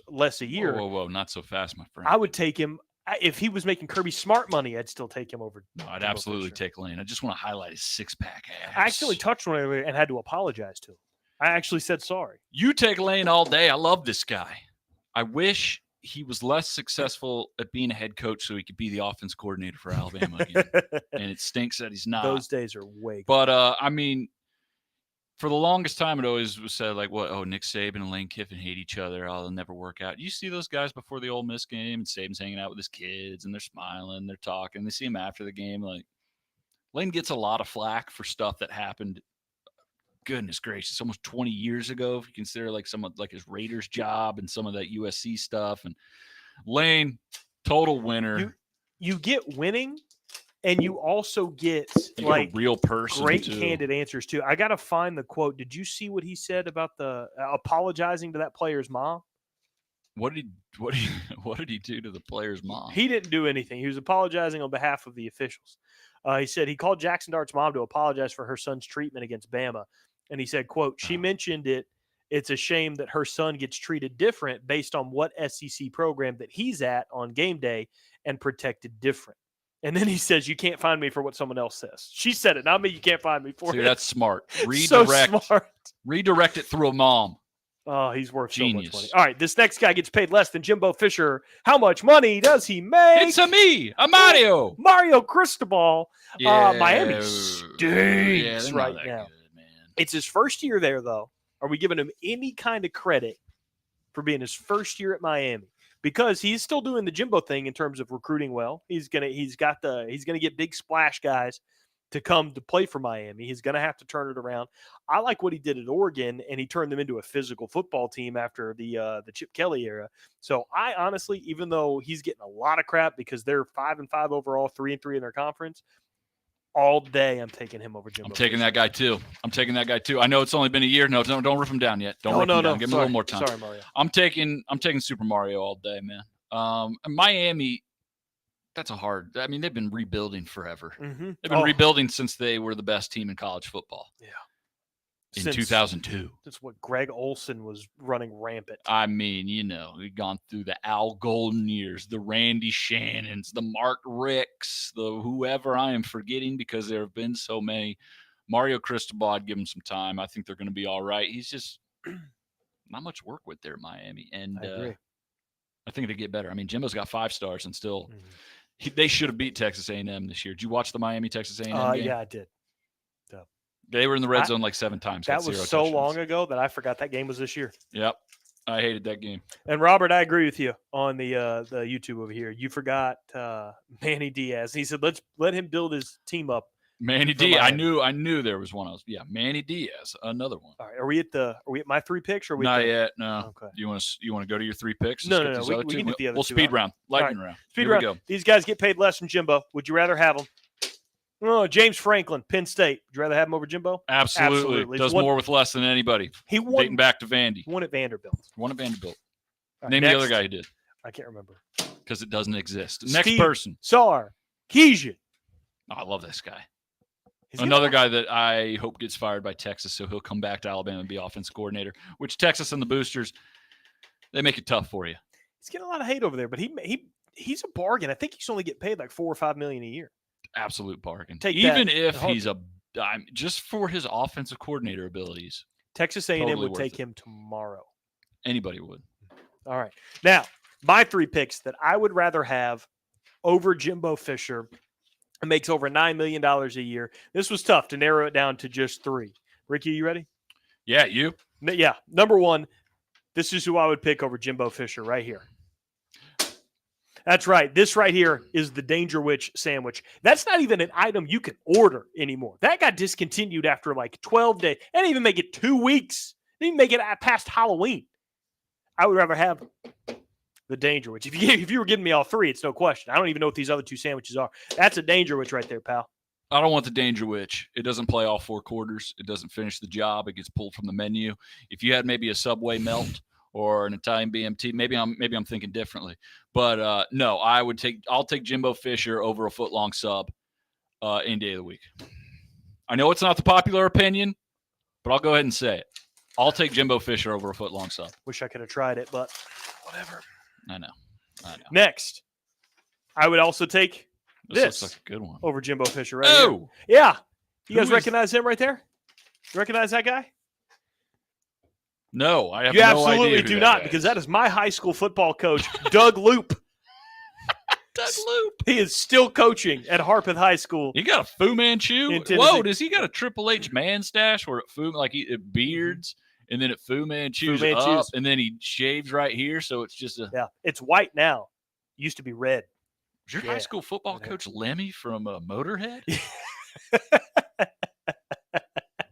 S2: less a year.
S3: Whoa, not so fast, my friend.
S2: I would take him. If he was making Kirby Smart money, I'd still take him over.
S3: No, I'd absolutely take Lane. I just want to highlight his six-pack abs.
S2: I actually touched on it and had to apologize to him. I actually said sorry.
S3: You take Lane all day. I love this guy. I wish he was less successful at being a head coach so he could be the offense coordinator for Alabama again. And it stinks that he's not.
S2: Those days are way gone.
S3: But, I mean, for the longest time, it always was said, like, what? Oh, Nick Saban and Lane Kiffin hate each other. Oh, they'll never work out. You see those guys before the Ole Miss game, and Saban's hanging out with his kids, and they're smiling, they're talking. They see him after the game. Like, Lane gets a lot of flack for stuff that happened, goodness gracious, almost 20 years ago, if you consider, like, some of, like, his Raiders job and some of that USC stuff. And Lane, total winner.
S2: You get winning. And you also get like
S3: a real person,
S2: great
S3: too.
S2: Candid answers too. I got to find the quote. Did you see what he said about the apologizing to that player's mom?
S3: What did he do to the player's mom?
S2: He didn't do anything. He was apologizing on behalf of the officials. He said he called Jackson Dart's mom to apologize for her son's treatment against Bama, and he said, "quote She mentioned it. It's a shame that her son gets treated different based on what SEC program that he's at on game day and protected different." And then he says, "You can't find me for what someone else says." She said it, not me. You can't find me for
S3: See,
S2: it.
S3: that's smart.
S2: So smart.
S3: Redirect it through a mom.
S2: Oh, he's worth
S3: Genius.
S2: so much money. All right, this next guy gets paid less than Jimbo Fisher. How much money does he make?
S3: It's a Mario.
S2: Mario Cristobal.
S3: Yeah,
S2: Miami stinks
S3: they're not
S2: right
S3: that
S2: now.
S3: good, man.
S2: It's his first year there, though. Are we giving him any kind of credit for being his first year at Miami? Because he's still doing the Jimbo thing in terms of recruiting well. He's gonna get big splash guys to come to play for Miami. He's gonna have to turn it around. I like what he did at Oregon, and he turned them into a physical football team after the Chip Kelly era. So I honestly, even though he's getting a lot of crap because they're 5-5 overall, 3-3 in their conference, all day I'm taking him over Jimbo.
S3: I'm taking that guy too. I know it's only been a year. No, don't rip him down yet. Don't rip him down. Give him a little more time.
S2: Sorry, Mario.
S3: I'm taking Super Mario all day, man. Miami, that's a hard. I mean, they've been rebuilding forever.
S2: Mm-hmm.
S3: They've been rebuilding since they were the best team in college football.
S2: Yeah.
S3: In 2002.
S2: That's what Greg Olson was running rampant.
S3: I mean, we've gone through the Al Golden years, the Randy Shannons, the Mark Ricks, the whoever I am forgetting because there have been so many. Mario Cristobal, I'd give him some time. I think they're going to be all right. He's just not much work with there at Miami. And
S2: I agree.
S3: I think they get better. I mean, Jimbo's got 5 stars and still they should have beat Texas A&M this year. Did you watch the Miami-Texas A&M game?
S2: Yeah, I did.
S3: They were in the red zone like 7 times.
S2: That was so long ago that I forgot that game was this year.
S3: Yep. I hated that game.
S2: And Robert, I agree with you on the YouTube over here. You forgot Manny Diaz. He said, let him build his team up.
S3: Manny Diaz. I knew there was one. Manny Diaz, another one.
S2: All right. Are we at my 3 picks or are we
S3: not yet? No.
S2: Okay.
S3: You want to go to your 3 picks?
S2: No. We can do the other
S3: We'll
S2: two.
S3: speed round. Lightning round.
S2: Speed round. Go. These guys get paid less than Jimbo. Would you rather have them? Oh, James Franklin, Penn State. Would you rather have him over Jimbo?
S3: Absolutely. Does more with less than anybody.
S2: He won.
S3: Dating back to Vandy.
S2: Won at Vanderbilt.
S3: Right, name the other guy who did.
S2: I can't remember.
S3: Because it doesn't exist. Next person.
S2: Sarkisian.
S3: Oh, I love this guy. Another guy that I hope gets fired by Texas, so he'll come back to Alabama and be offense coordinator, which Texas and the Boosters, they make it tough for you.
S2: He's getting a lot of hate over there, but he's a bargain. I think he's only get paid like $4 or $5 million a year.
S3: Absolute bargain.
S2: Even
S3: if he's just for his offensive coordinator abilities.
S2: Texas A&M would take him tomorrow.
S3: Anybody would.
S2: All right. Now, my 3 picks that I would rather have over Jimbo Fisher makes over $9 million a year. This was tough to narrow it down to just 3. Ricky, you ready?
S3: Yeah, you.
S2: Yeah. Number 1, this is who I would pick over Jimbo Fisher right here. That's right. This right here is the Danger Witch sandwich. That's not even an item you can order anymore. That got discontinued after like 12 days. They didn't even make it 2 weeks. They didn't make it past Halloween. I would rather have the Danger Witch. If you were giving me all 3, it's no question. I don't even know what these other 2 sandwiches are. That's a Danger Witch right there, pal.
S3: I don't want the Danger Witch. It doesn't play all 4 quarters. It doesn't finish the job. It gets pulled from the menu. If you had maybe a Subway melt or an Italian BMT, maybe I'm thinking differently. But no, I'll take Jimbo Fisher over a foot-long sub any day of the week. I know it's not the popular opinion, but I'll go ahead and say it. I'll take Jimbo Fisher over a foot-long sub.
S2: Wish I could have tried it, but whatever.
S3: I know.
S2: Next, I would also take this
S3: looks like a good one
S2: over Jimbo Fisher right here. Yeah. You guys recognize him right there? You recognize that guy?
S3: No, I have
S2: you
S3: no
S2: absolutely
S3: idea
S2: do not, because that is my high school football coach, Doug Loop.
S3: Doug Loop.
S2: He is still coaching at Harpeth High School.
S3: He got a Fu Manchu. Whoa, does he got a Triple H man stash where it beards and then it Fu Manchu's up and then he shaves right here, so it's just
S2: it's white now. Used to be red.
S3: Was your high school football coach Lemmy from Motorhead?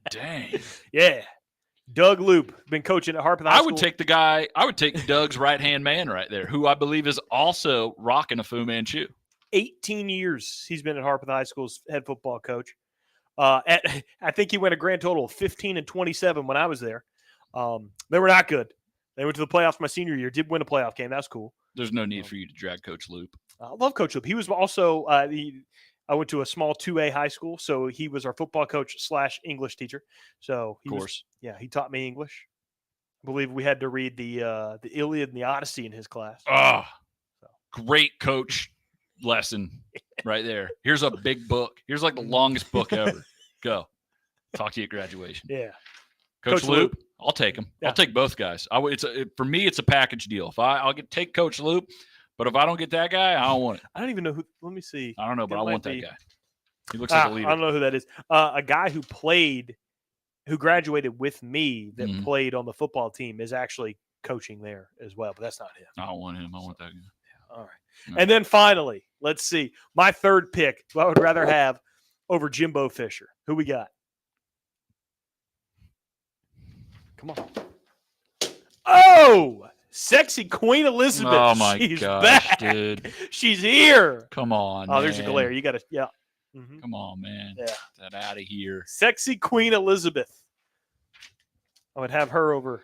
S3: Dang.
S2: Yeah. Doug Loop, been coaching at Harpeth High School.
S3: I would take Doug's right-hand man right there, who I believe is also rocking a Fu Manchu.
S2: 18 years he's been at Harpeth High School's head football coach. I think he went a grand total of 15-27 when I was there. They were not good. They went to the playoffs my senior year, did win a playoff game. That's cool.
S3: There's no need for you to drag Coach Loop.
S2: I love Coach Loop. He was also I went to a small 2A high school, so he was our football coach / English teacher. So he taught me English. I believe we had to read the Iliad and the Odyssey in his class.
S3: Great coach lesson right there. Here's a big book. Here's like the longest book ever. Go. Talk to you at graduation.
S2: Yeah.
S3: Coach Loop. I'll take him.
S2: Yeah.
S3: I'll take both guys. For me, it's a package deal. If I'll take Coach Loop, but if I don't get that guy, I don't want it.
S2: I don't even know who. Let me see.
S3: I don't know, but I want that guy. He looks like a leader.
S2: I don't know who that is. A guy who graduated with me that played on the football team is actually coaching there as well, but that's not him.
S3: I don't want him. I want that guy.
S2: All right. No. And then finally, let's see. My third pick, who I would rather have over Jimbo Fisher. Who we got? Come on. Oh, sexy Queen Elizabeth.
S3: Oh, my
S2: She's
S3: gosh,
S2: back.
S3: dude.
S2: She's here.
S3: Come on,
S2: Oh, there's a glare. You got to, yeah.
S3: Mm-hmm. Come on, man.
S2: Yeah.
S3: Get that out of here.
S2: Sexy Queen Elizabeth. I would have her over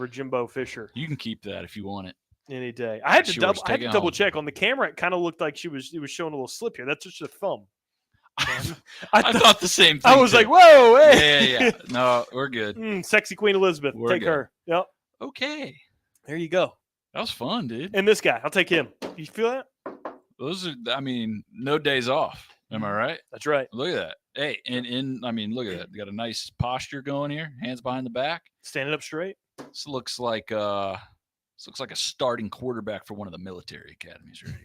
S2: Jimbo Fisher.
S3: You can keep that if you want it.
S2: Any day. I had to double check on the camera. It kind of looked like it was showing a little slip here. That's just a thumb.
S3: I thought the same thing.
S2: I was like, whoa,
S3: hey. Yeah. No, we're good.
S2: Sexy Queen Elizabeth. Take her. Yep.
S3: Okay.
S2: There you go.
S3: That was fun, dude.
S2: And this guy, I'll take him. You feel that?
S3: Those are, no days off. Am I right?
S2: That's right.
S3: Look at that. Hey, look at that. You got a nice posture going here. Hands behind the back.
S2: Standing up straight.
S3: This looks like a starting quarterback for one of the military academies right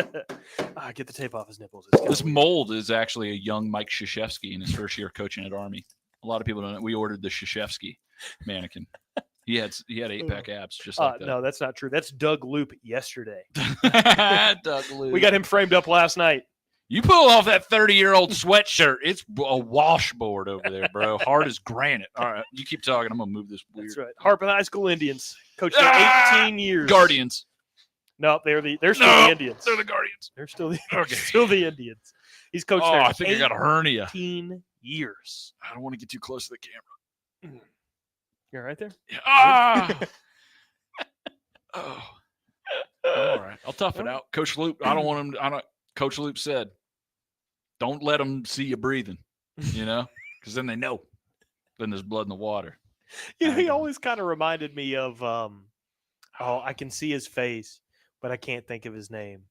S3: here.
S2: Get the tape off his nipples.
S3: This mold is actually a young Mike Krzyzewski in his first year coaching at Army. A lot of people don't know. We ordered the Krzyzewski mannequin. He had 8-pack abs just like that.
S2: No, that's not true. That's Doug Loop yesterday.
S3: Doug Loop.
S2: We got him framed up last night.
S3: You pull off that 30-year-old sweatshirt, it's a washboard over there, bro. Hard as granite. All right, you keep talking. I'm going to move this weird.
S2: That's right. Harpeth High School Indians. Coached there 18 years.
S3: Guardians.
S2: No, they're still the Indians.
S3: They're the Guardians.
S2: They're still the Indians. He's coached there
S3: I think I got a hernia.
S2: 18 years.
S3: I don't want to get too close to the camera.
S2: You're right there?
S3: Yeah. Ah! Oh. All right. I'll tough it out. Coach Loop, I don't want him Coach Loop said, don't let them see you breathing, because then they know. Then there's blood in the water.
S2: He always kind of reminded me of, I can see his face, but I can't think of his name.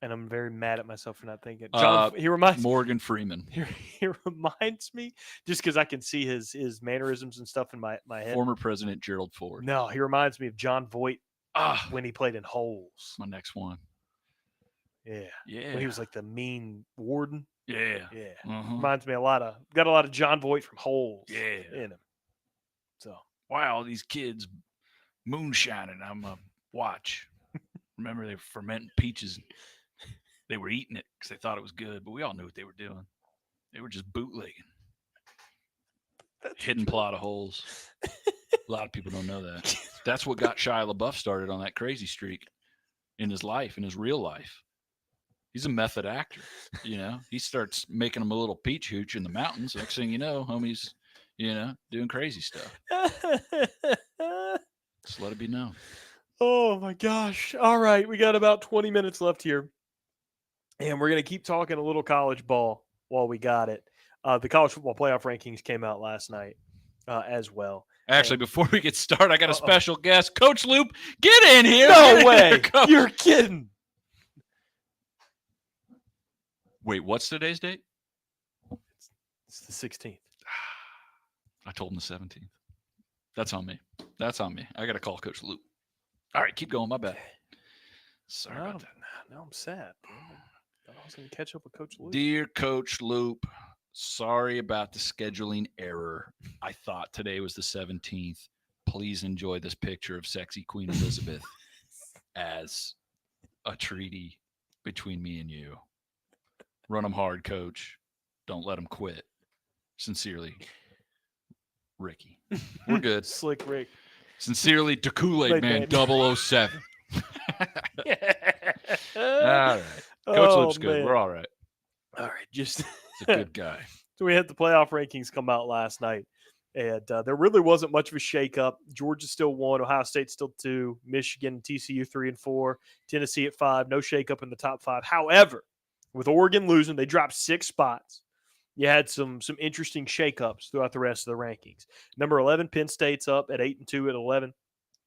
S2: And I'm very mad at myself for not thinking. He reminds
S3: Morgan Freeman.
S2: He reminds me, just because I can see his mannerisms and stuff in my head.
S3: Former President Gerald Ford.
S2: No, he reminds me of John Voight when he played in Holes.
S3: My next one.
S2: Yeah. When he was like the mean warden.
S3: Yeah.
S2: Uh-huh. Reminds me got a lot of John Voight from Holes. In him. So
S3: wow, these kids moonshining. I'm a watch. Remember they were fermenting peaches. They were eating it because they thought it was good, but we all knew what they were doing. They were just bootlegging. Hidden plot of holes. A lot of people don't know that. That's what got Shia LaBeouf started on that crazy streak in his life, in his real life. He's a method actor, He starts making them a little peach hooch in the mountains. Next thing you know, homie's, doing crazy stuff. Just let it be known.
S2: Oh, my gosh. All right. We got about 20 minutes left here. And we're going to keep talking a little college ball while we got it. The college football playoff rankings came out last night as well.
S3: Actually, before we get started, I got a special guest. Coach Loop, get in here.
S2: No way. You're kidding.
S3: Wait, what's today's date?
S2: It's the 16th.
S3: I told him the 17th. That's on me. I got to call Coach Loop. All right, keep going. My bad. Sorry about that.
S2: Now I'm sad, bro. I was going to catch up with Coach Loop.
S3: Dear Coach Loop, sorry about the scheduling error. I thought today was the 17th. Please enjoy this picture of sexy Queen Elizabeth as a treaty between me and you. Run them hard, Coach. Don't let them quit. Sincerely, Ricky. We're good.
S2: Slick Rick.
S3: Sincerely, the Kool-Aid Man 007. All right. Coach Loop's good. Man. We're all right.
S2: All right. He's
S3: a good guy.
S2: So we had the playoff rankings come out last night, and there really wasn't much of a shakeup. Georgia still 1, Ohio State still 2, Michigan, TCU 3 and 4, Tennessee at 5. No shakeup in the top 5. However, with Oregon losing, they dropped 6 spots. You had some interesting shakeups throughout the rest of the rankings. Number 11, Penn State's up at 8-2 at 11.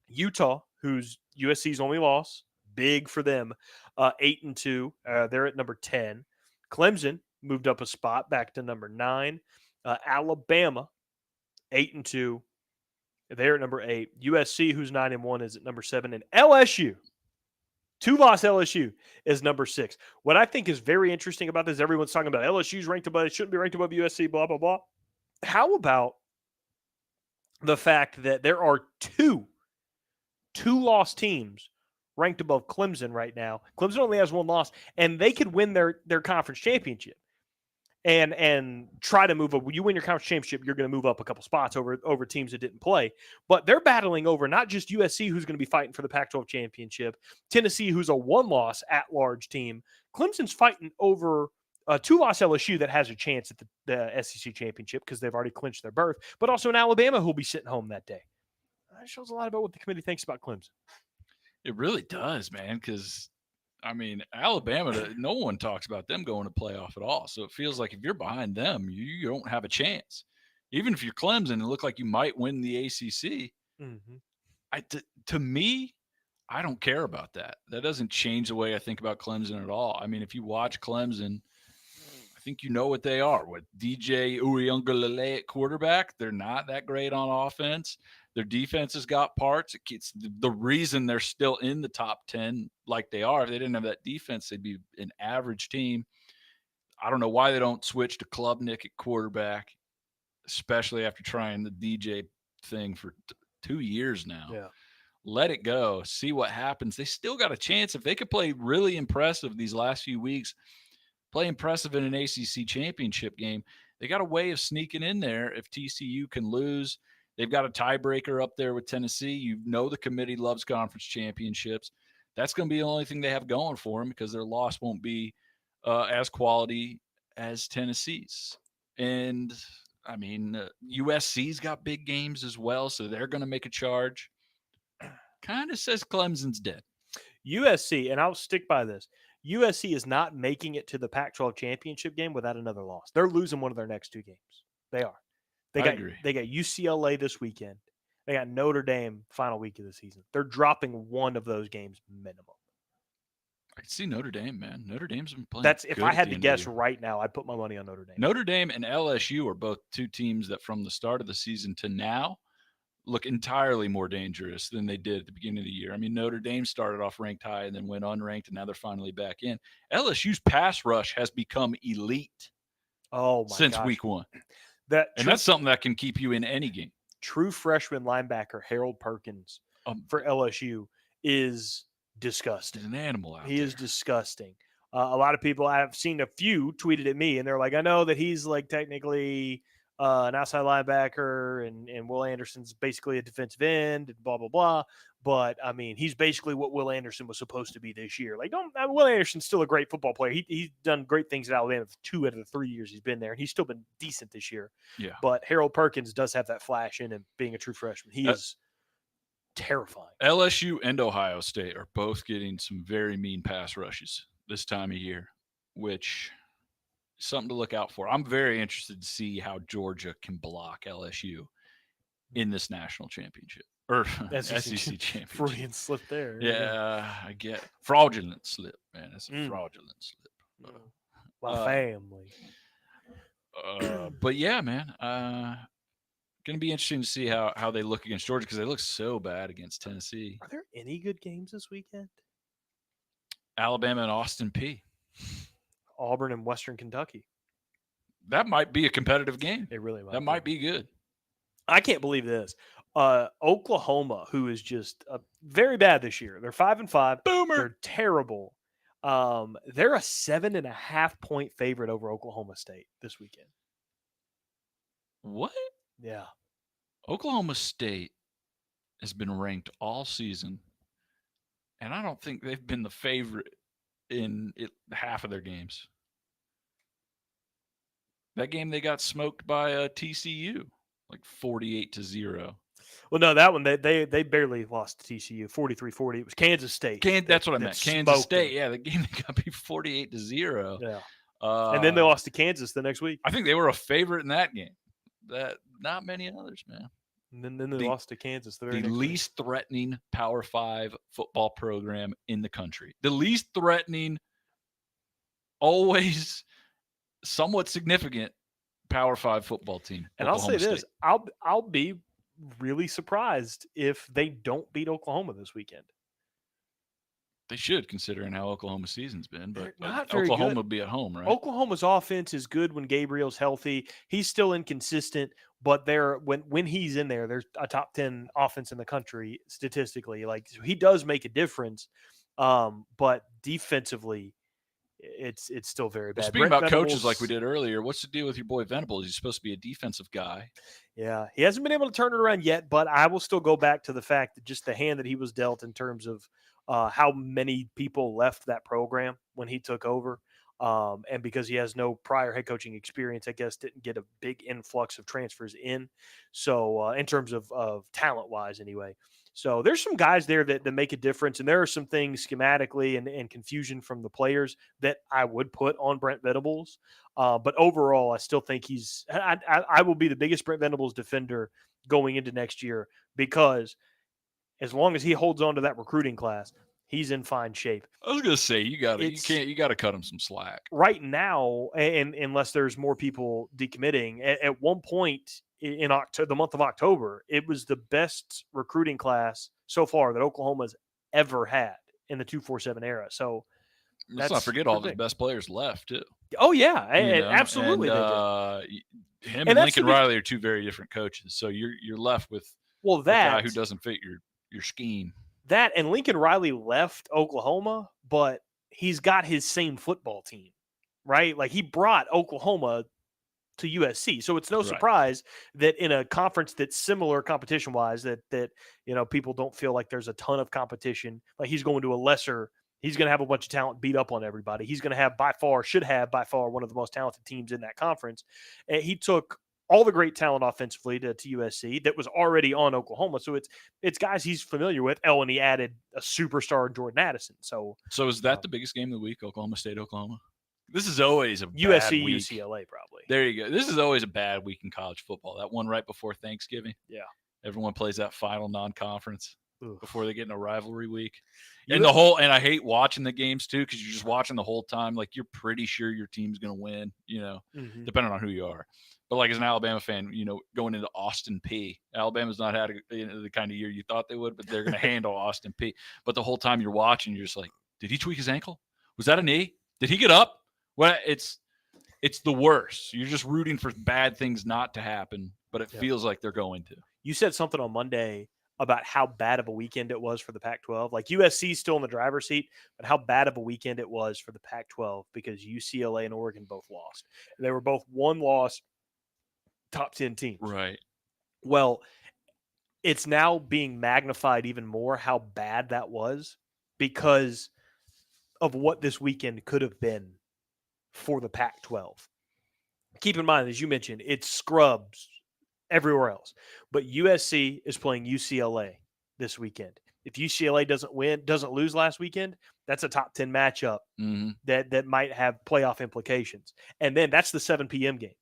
S2: Utah, who's USC's only loss, big for them, 8-2. They're at number 10. Clemson moved up a spot back to number 9. Alabama 8-2. They're at number 8. USC, who's 9-1, is at number 7, and LSU, 2-loss LSU, is number 6. What I think is very interesting about this, everyone's talking about LSU's ranked above, it shouldn't be ranked above USC, blah, blah, blah. How about the fact that there are two-loss teams ranked above Clemson right now? Clemson only has 1 loss, and they could win their conference championship and try to move up. When you win your conference championship, you're going to move up a couple spots over teams that didn't play. But they're battling over not just USC, who's going to be fighting for the Pac-12 championship, Tennessee, who's a 1-loss at-large team. Clemson's fighting over a 2-loss LSU that has a chance at the SEC championship because they've already clinched their berth, but also in Alabama, who'll be sitting home that day. That shows a lot about what the committee thinks about Clemson.
S3: It really does, man, because I mean, Alabama, no one talks about them going to playoff at all. So it feels like if you're behind them, you don't have a chance. Even if you're Clemson and look like you might win the ACC, to me, I don't care about that. That doesn't change the way I think about Clemson at all. I mean, if you watch Clemson, I think you know what they are. With DJ Uiagalelei at quarterback, they're not that great on offense. Their defense has got parts. It's the reason they're still in the top 10 like they are. If they didn't have that defense, they'd be an average team. I don't know why they don't switch to Klubnik at quarterback, especially after trying the DJ thing for 2 years now.
S2: Yeah.
S3: Let it go. See what happens. They still got a chance. If they could play really impressive these last few weeks, play impressive in an ACC championship game, they got a way of sneaking in there if TCU can lose. They've got a tiebreaker up there with Tennessee. You know the committee loves conference championships. That's going to be the only thing they have going for them because their loss won't be as quality as Tennessee's. And, I mean, USC's got big games as well, so they're going to make a charge. Kind of says Clemson's dead.
S2: USC, and I'll stick by this, USC is not making it to the Pac-12 championship game without another loss. They're losing one of their next 2 games. They are. They got UCLA this weekend. They got Notre Dame final week of the season. They're dropping one of those games minimum.
S3: I can see Notre Dame, man. Notre Dame's been playing.
S2: That's if I had to guess right now, I'd put my money on Notre Dame.
S3: Notre Dame and LSU are both 2 teams that from the start of the season to now look entirely more dangerous than they did at the beginning of the year. I mean, Notre Dame started off ranked high and then went unranked, and now they're finally back in. LSU's pass rush has become elite since week 1. That's something that can keep you in any game.
S2: True freshman linebacker Harold Perkins for LSU is disgusting.
S3: He's an animal out there.
S2: He is disgusting. A lot of people, I've seen a few tweeted at me, and they're like, I know that he's like technically an outside linebacker, and Will Anderson's basically a defensive end, and blah, blah, blah. But, I mean, he's basically what Will Anderson was supposed to be this year. Like, Will Anderson's still a great football player. He's done great things at Alabama for 2 out of the 3 years he's been there, and he's still been decent this year.
S3: Yeah.
S2: But Harold Perkins does have that flash in him, being a true freshman. He is terrifying.
S3: LSU and Ohio State are both getting some very mean pass rushes this time of year, which is something to look out for. I'm very interested to see how Georgia can block LSU in this national championship. Or SEC championship.
S2: Freudian slip there.
S3: Yeah, I get fraudulent slip, man. It's a fraudulent slip.
S2: My family.
S3: But yeah, man. Going to be interesting to see how they look against Georgia because they look so bad against Tennessee.
S2: Are there any good games this weekend?
S3: Alabama and Austin Peay.
S2: Auburn and Western Kentucky.
S3: That might be a competitive game.
S2: It really might.
S3: That might be good.
S2: I can't believe this. Oklahoma, who is just very bad this year. They're 5-5.
S3: Boomer.
S2: They're terrible. They're a 7.5-point favorite over Oklahoma State this weekend.
S3: What?
S2: Yeah.
S3: Oklahoma State has been ranked all season, and I don't think they've been the favorite in half of their games. That game they got smoked by TCU, like 48-0.
S2: Well, no, that one they barely lost to TCU, 43-40. It was Kansas State.
S3: That's what I meant. Kansas State. Yeah, the game they got beat 48-0.
S2: Yeah. And then they lost to Kansas the next week.
S3: I think they were a favorite in that game. That not many others, man.
S2: And then they lost to Kansas. The
S3: least threatening Power 5 football program in the country. The least threatening, always somewhat significant Power 5 football team.
S2: And I'll say
S3: Oklahoma
S2: this:
S3: State.
S2: I'll be really surprised if they don't beat Oklahoma this weekend.
S3: They should, considering how Oklahoma's season's been, but
S2: They're not very
S3: Oklahoma
S2: good.
S3: will be at home, right?
S2: Oklahoma's offense is good when Gabriel's healthy. He's still inconsistent, but they're when he's in there, there's a top 10 offense in the country statistically. Like so he does make a difference, but defensively, it's still very
S3: Well,
S2: bad.
S3: speaking
S2: Brent
S3: about coaches like we
S2: Venables,
S3: did earlier, what's the deal with your boy Venables? He's supposed to be a defensive guy.
S2: yeah, he hasn't been able to turn it around yet, but I will still go back to the fact that just the hand that he was dealt in terms of how many people left that program when he took over. And because he has no prior head coaching experience, I guess didn't get a big influx of transfers in. So in terms of talent wise, anyway. So there's some guys there that make a difference, and there are some things schematically and confusion from the players that I would put on Brent Venables. But overall, I still think I will be the biggest Brent Venables defender going into next year because as long as he holds on to that recruiting class, he's in fine shape.
S3: I was gonna say you gotta cut him some slack.
S2: Right now, and unless there's more people decommitting, at one point in October, the month of October, it was the best recruiting class so far that Oklahoma's ever had in the 247 era. So
S3: Let's not forget all of his best players left too.
S2: Oh yeah,
S3: and,
S2: absolutely they did.
S3: Him and Lincoln Riley are two very different coaches. So you're left with a guy who doesn't fit your scheme.
S2: That and Lincoln Riley left Oklahoma, but he's got his same football team, right? Like he brought Oklahoma to USC. So it's no surprise that in a conference that's similar competition wise that people don't feel like there's a ton of competition. Like he's going to a lesser, he's going to have a bunch of talent beat up on everybody. He's going to have should have by far one of the most talented teams in that conference. And he took all the great talent offensively to USC that was already on Oklahoma. So it's guys he's familiar with. And he added a superstar Jordan Addison. So
S3: is that the biggest game of the week, Oklahoma State, Oklahoma? This is always a
S2: USC,
S3: bad week.
S2: UCLA probably.
S3: There you go. This is always a bad week in college football. That one right before Thanksgiving.
S2: Yeah.
S3: Everyone plays that final non-conference before they get in a rivalry week. And I hate watching the games too because you're just watching the whole time. Like you're pretty sure your team's going to win, depending on who you are. But like as an Alabama fan, going into Austin P, Alabama's not had the kind of year you thought they would, but they're going to handle Austin P. But the whole time you're watching, you're just like, did he tweak his ankle? Was that a knee? Did he get up? Well, it's the worst. You're just rooting for bad things not to happen, but it feels like they're going to.
S2: You said something on Monday about how bad of a weekend it was for the Pac-12. Like USC's still in the driver's seat, but how bad of a weekend it was for the Pac-12 because UCLA and Oregon both lost. They were both one-loss top 10 teams.
S3: Right.
S2: Well, it's now being magnified even more how bad that was because of what this weekend could have been for the Pac-12. Keep in mind, as you mentioned, it's scrubs everywhere else. But USC is playing UCLA this weekend. If UCLA doesn't lose last weekend, that's a top 10 matchup that might have playoff implications. And then that's the 7 p.m. game.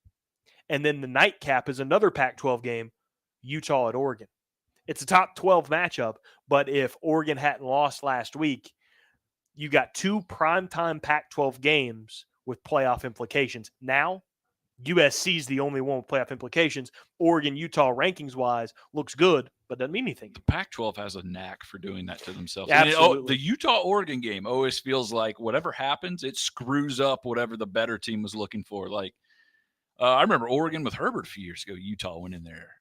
S2: And then the nightcap is another Pac-12 game, Utah at Oregon. It's a top 12 matchup, but if Oregon hadn't lost last week, you got two primetime Pac-12 games with playoff implications. Now, USC is the only one with playoff implications. Oregon, Utah, rankings-wise, looks good, but doesn't mean anything.
S3: The Pac-12 has a knack for doing that to themselves.
S2: Absolutely.
S3: The Utah-Oregon game always feels like whatever happens, it screws up whatever the better team was looking for. Like, I remember Oregon with Herbert a few years ago. Utah went in there.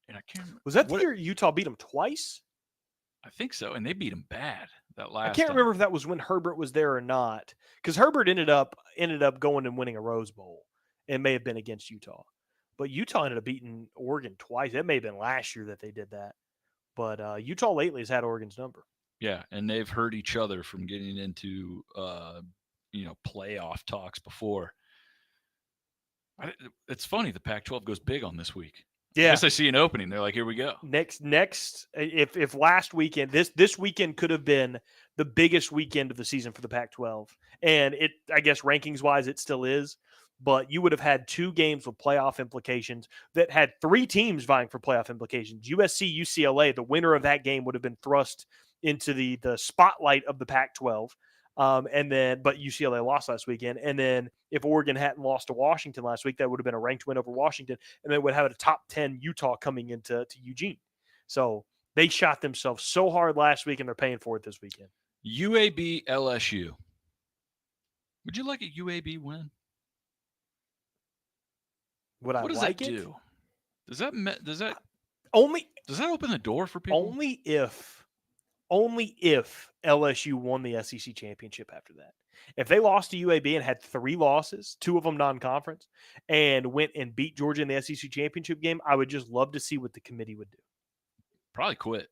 S3: And I can't remember.
S2: Was that the year Utah beat them twice?
S3: I think so, and they beat them bad that last
S2: I can't remember if that was when Herbert was there or not, because Herbert ended up going and winning a Rose Bowl. It may have been against Utah. But Utah ended up beating Oregon twice. It may have been last year that they did that. But Utah lately has had Oregon's number.
S3: Yeah, and they've hurt each other from getting into playoff talks before. It's funny, the Pac-12 goes big on this week. Yeah. I guess they see an opening. They're like, here we go.
S2: Next, if last weekend, this weekend could have been the biggest weekend of the season for the Pac-12. And I guess rankings-wise, it still is. But you would have had two games with playoff implications that had three teams vying for playoff implications. USC, UCLA, the winner of that game would have been thrust into the spotlight of the Pac-12. And then, but UCLA lost last weekend. And then if Oregon hadn't lost to Washington last week, that would have been a ranked win over Washington. And then would have a top 10 Utah coming into Eugene. So they shot themselves so hard last week, and they're paying for it this weekend.
S3: UAB LSU. Would you like a UAB win?
S2: Would I
S3: what does
S2: like
S3: that
S2: it?
S3: do? Does that open the door for people?
S2: Only if LSU won the SEC championship after that. If they lost to UAB and had 3 losses, 2 of them non-conference, and went and beat Georgia in the SEC championship game, I would just love to see what the committee would do.
S3: Probably quit.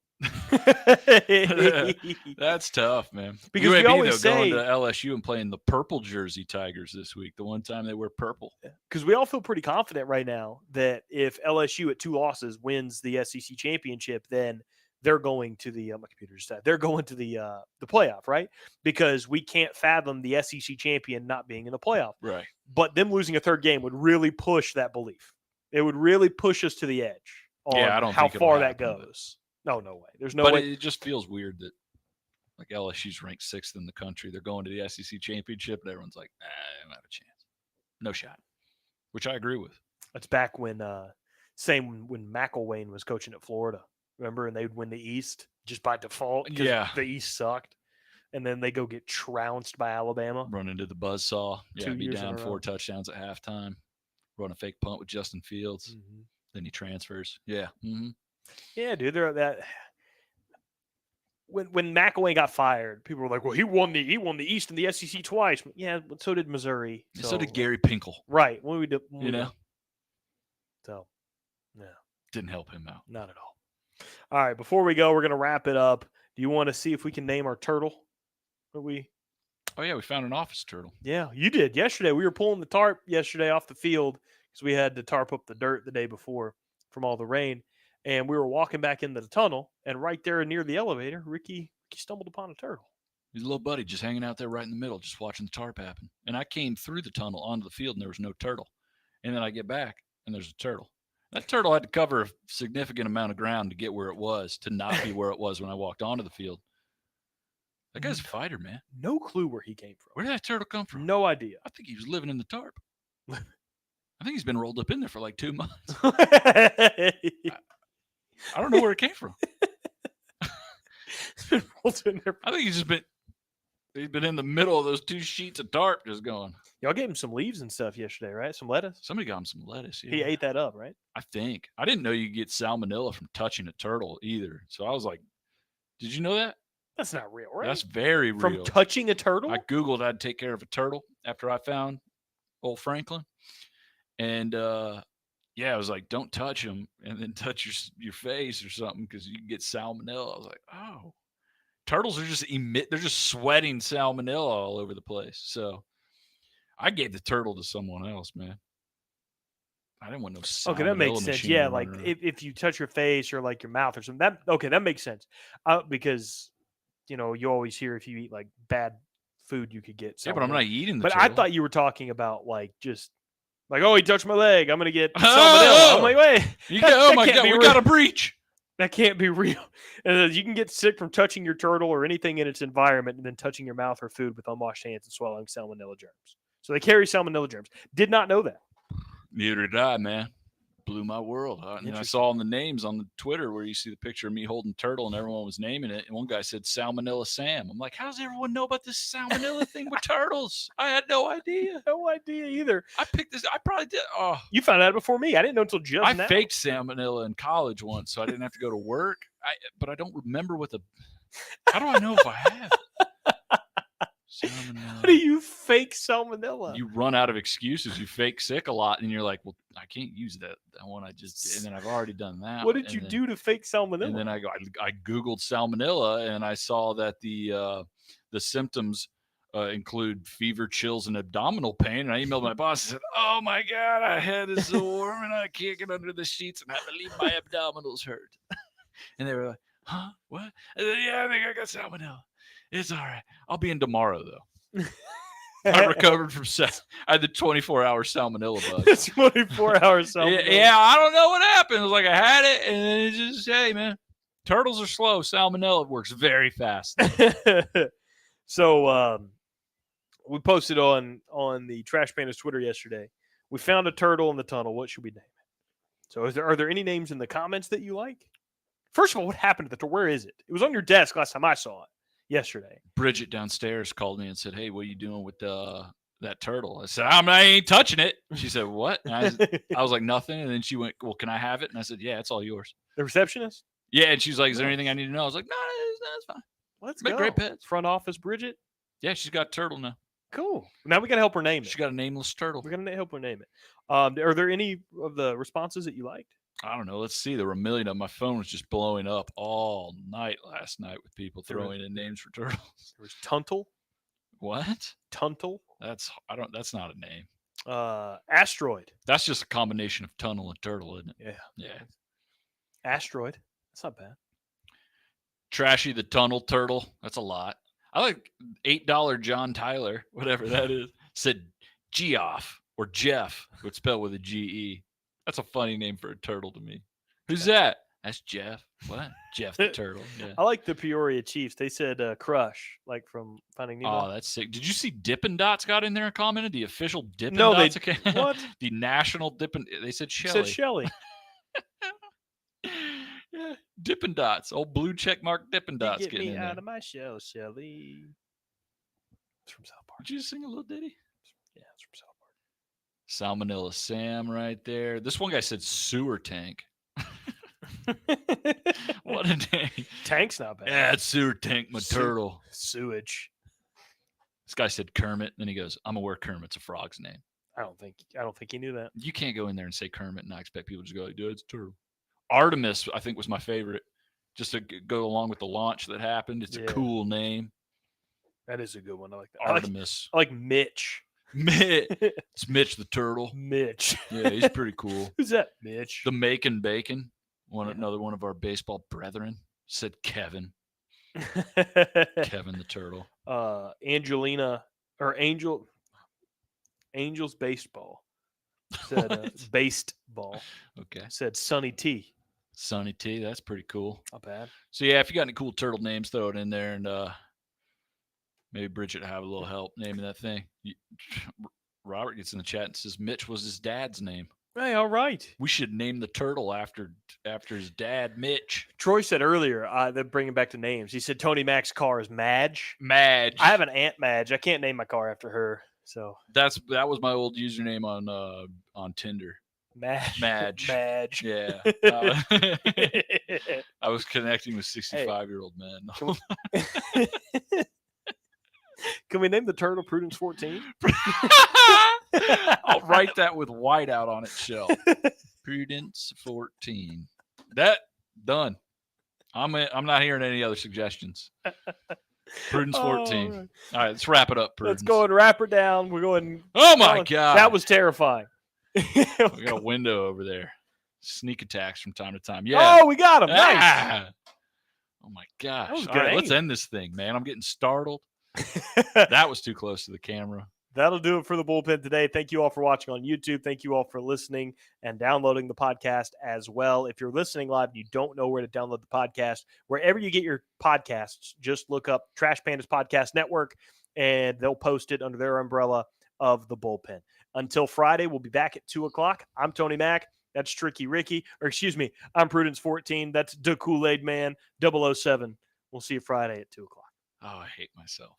S3: That's tough, man.
S2: Because
S3: UAB,
S2: we always
S3: going to LSU and playing the purple jersey Tigers this week, the one time they wear purple.
S2: Because we all feel pretty confident right now that if LSU at 2 losses wins the SEC championship, then they're going to the my computer just died. They're going to the playoff, right? Because we can't fathom the SEC champion not being in the playoff.
S3: Right.
S2: But them losing a 3rd game would really push that belief. It would really push us to the edge on
S3: I don't
S2: how
S3: think
S2: far that
S3: happen,
S2: goes. No way. There's no
S3: way.
S2: But
S3: it just feels weird that like LSU's ranked 6th in the country. They're going to the SEC championship, and everyone's like, I don't have a chance. No shot. Which I agree with.
S2: It's back when when McElwain was coaching at Florida. Remember? And they'd win the East just by default because the East sucked. And then they go get trounced by Alabama.
S3: Run into the buzzsaw.
S2: 2
S3: be
S2: years
S3: down 4 touchdowns at halftime. Run a fake punt with Justin Fields.
S2: Mm-hmm.
S3: Then he transfers. Yeah. Mm-hmm.
S2: Yeah, dude. That when McElwain got fired, people were like, "Well, he won the East and the SEC twice." Yeah, but so did Missouri.
S3: So did Gary Pinkel.
S2: Right. So, no,
S3: didn't help him out.
S2: Not at all. All right. Before we go, we're gonna wrap it up. Do you want to see if we can name our turtle?
S3: Oh yeah, we found an office turtle.
S2: Yeah, you did yesterday. We were pulling the tarp yesterday off the field because we had to tarp up the dirt the day before from all the rain. And we were walking back into the tunnel, and right there near the elevator, Ricky stumbled upon a turtle.
S3: His little buddy just hanging out there right in the middle, just watching the tarp happen. And I came through the tunnel onto the field, and there was no turtle. And then I get back, and there's a turtle. That turtle had to cover a significant amount of ground to get where it was, to not be where it was when I walked onto the field. That guy's a fighter, man.
S2: No clue where he came from.
S3: Where did that turtle come from?
S2: No idea.
S3: I think he was living in the tarp. I think he's been rolled up in there for like 2 months. I don't know where it came from.
S2: It's been rolled in there.
S3: I think he's been in the middle of those 2 sheets of tarp just going.
S2: Y'all gave him some leaves and stuff yesterday, right? Some lettuce?
S3: Somebody got him some lettuce. Yeah.
S2: He ate that up, right?
S3: I think. I didn't know you get salmonella from touching a turtle either. So I was like, did you know that?
S2: That's not real, right?
S3: That's very real.
S2: From touching a turtle?
S3: I Googled I'd take care of a turtle after I found old Franklin. And I was like, don't touch him and then touch your face or something because you can get salmonella. I was like, oh. Turtles are they're just sweating salmonella all over the place. So I gave the turtle to someone else, man. I didn't want no salmonella.
S2: Okay, that makes sense. Yeah, like if you touch your face or like your mouth or something, that makes sense. Because you always hear if you eat like bad food, you could get salmonella.
S3: Yeah, but I'm not eating the
S2: But
S3: turtle.
S2: I thought you were talking about like just like, oh, he touched my leg, I'm gonna get salmonella. I'm like, wait,
S3: oh my God, we got a breach.
S2: That can't be real. And you can get sick from touching your turtle or anything in its environment and then touching your mouth or food with unwashed hands and swallowing salmonella germs. So they carry salmonella germs. Did not know that.
S3: Neither did I, man. Blew my world. And I saw on the names on the Twitter where you see the picture of me holding turtle and everyone was naming it. And one guy said Salmonella Sam. I'm like, how does everyone know about this salmonella thing with turtles? I had no idea.
S2: No idea either.
S3: I picked this. I probably did. Oh,
S2: you found out before me. I didn't know until just now.
S3: I faked salmonella in college once, so I didn't have to go to work. But I don't remember how do I know if I have it? Salmonella.
S2: How do you fake salmonella?
S3: You run out of excuses. You fake sick a lot, and you're like, "Well, I can't use that one I just did." And then I've already done that.
S2: What did you do to fake salmonella?
S3: And then I googled salmonella, and I saw that the symptoms include fever, chills, and abdominal pain. And I emailed my boss and said, "Oh my God, I had a sore, and I can't get under the sheets, and I believe my abdominals hurt." And they were like, "Huh? What?" I said, "Yeah, I think I got salmonella. It's all right. I'll be in tomorrow, though." I recovered from I had the 24-hour salmonella bug.
S2: 24-hour salmonella.
S3: Yeah, I don't know what happened. It was like I had it, and then it just, hey, man, turtles are slow. Salmonella works very fast.
S2: So we posted on the Trash Pandas Twitter yesterday. We found a turtle in the tunnel. What should we name it? So are there any names in the comments that you like? First of all, what happened to the turtle? Where is it? It was on your desk last time I saw it yesterday.
S3: Bridget downstairs called me and said, "Hey, what are you doing with that turtle?" I said, I ain't touching it. She said, "What?" And I was like, "Nothing." And then she went, "Well, can I have it?" And I said, "Yeah, it's all yours."
S2: The receptionist?
S3: Yeah, and she's like, "Is there anything I need to know?" I was like, "No, it's fine."
S2: Let's
S3: Make
S2: go.
S3: great pets.
S2: Front office, Bridget.
S3: Yeah, she's got a turtle now.
S2: Cool. Now we got to help her name it.
S3: She got a nameless turtle.
S2: We're gonna help her name it. Are there any of the responses that you liked?
S3: I don't know. Let's see. There were a million of them. My phone was just blowing up all night last night with people throwing in names for turtles.
S2: There was Tuntle.
S3: What?
S2: Tuntle.
S3: That's not a name.
S2: Asteroid.
S3: That's just a combination of tunnel and turtle, isn't it?
S2: Yeah.
S3: Yeah.
S2: Asteroid. That's not bad.
S3: Trashy the tunnel turtle. That's a lot. I like $8 John Tyler, whatever that is, said Geoff or Jeff, would spell with a G-E. That's a funny name for a turtle to me. Who's that? That's Jeff. What? Jeff the turtle. Yeah.
S2: I like the Peoria Chiefs. They said Crush, like from Finding Nemo.
S3: Oh, that's sick. Did you see Dippin' Dots got in there and commented? The official Dippin'
S2: No,
S3: Dots
S2: they
S3: account?
S2: what?
S3: The national Dippin'. They said Shelly.
S2: Said Shelly.
S3: Yeah, Dippin' Dots. Old blue check mark Dippin' Dots
S2: Get
S3: getting
S2: me
S3: in
S2: out
S3: there.
S2: of my shell, Shelly. It's from South Park.
S3: Did you sing a little ditty?
S2: Yeah, it's from South Park.
S3: Salmonella Sam right there. This one guy said sewer tank. What a name.
S2: Tank's not bad.
S3: Yeah, it's sewer tank, my turtle.
S2: Sewage.
S3: This guy said Kermit. Then he goes, I'm aware Kermit's a frog's name.
S2: I don't think he knew that.
S3: You can't go in there and say Kermit and I expect people to just go, like, dude, it's a turtle. Artemis, I think, was my favorite. Just to go along with the launch that happened. It's a cool name.
S2: That is a good one. I like that.
S3: Artemis.
S2: I like Mitch.
S3: It's Mitch the turtle.
S2: Mitch.
S3: Yeah, he's pretty cool.
S2: Who's that? Mitch.
S3: The Macon Bacon. Another one of our baseball brethren said Kevin. Kevin the turtle.
S2: Angelina or Angel's baseball said based ball.
S3: Okay.
S2: Said Sunny T.
S3: Sunny T. That's pretty cool.
S2: Not bad.
S3: So yeah, if you got any cool turtle names, throw it in there, and maybe Bridget will have a little help naming that thing. Robert gets in the chat and says Mitch was his dad's name.
S2: Hey, all right.
S3: We should name the turtle after his dad, Mitch.
S2: Troy said earlier, that bringing back to names, he said Tony Mac's car is Madge.
S3: Madge.
S2: I have an Aunt Madge. I can't name my car after her. So
S3: that was my old username on Tinder. Madge. Yeah. I was connecting with 65-year-old men.
S2: Can we name the turtle Prudence 14?
S3: I'll write that with white out on its shell. Prudence 14. That done. I'm not hearing any other suggestions. Prudence 14. All right, let's wrap it up, Prudence.
S2: Let's go and wrap her down. We're going.
S3: Oh my God.
S2: That was terrifying.
S3: We got a window over there. Sneak attacks from time to time. Yeah.
S2: Oh, we got him. Nice.
S3: Oh my gosh.
S2: All
S3: right, let's end this thing, man. I'm getting startled. That was too close to the camera.
S2: That'll do it for the bullpen today. Thank you all for watching on YouTube. Thank you all for listening and downloading the podcast as well. If you're listening live and you don't know where to download the podcast, wherever you get your podcasts, just look up Trash Pandas Podcast Network and they'll post it under their umbrella of the bullpen. Until Friday, we'll be back at 2 o'clock. I'm Tony Mack. That's Tricky Ricky. Or excuse me, I'm Prudence 14. That's the Kool-Aid Man 007. We'll see you Friday at 2 o'clock.
S3: Oh, I hate myself.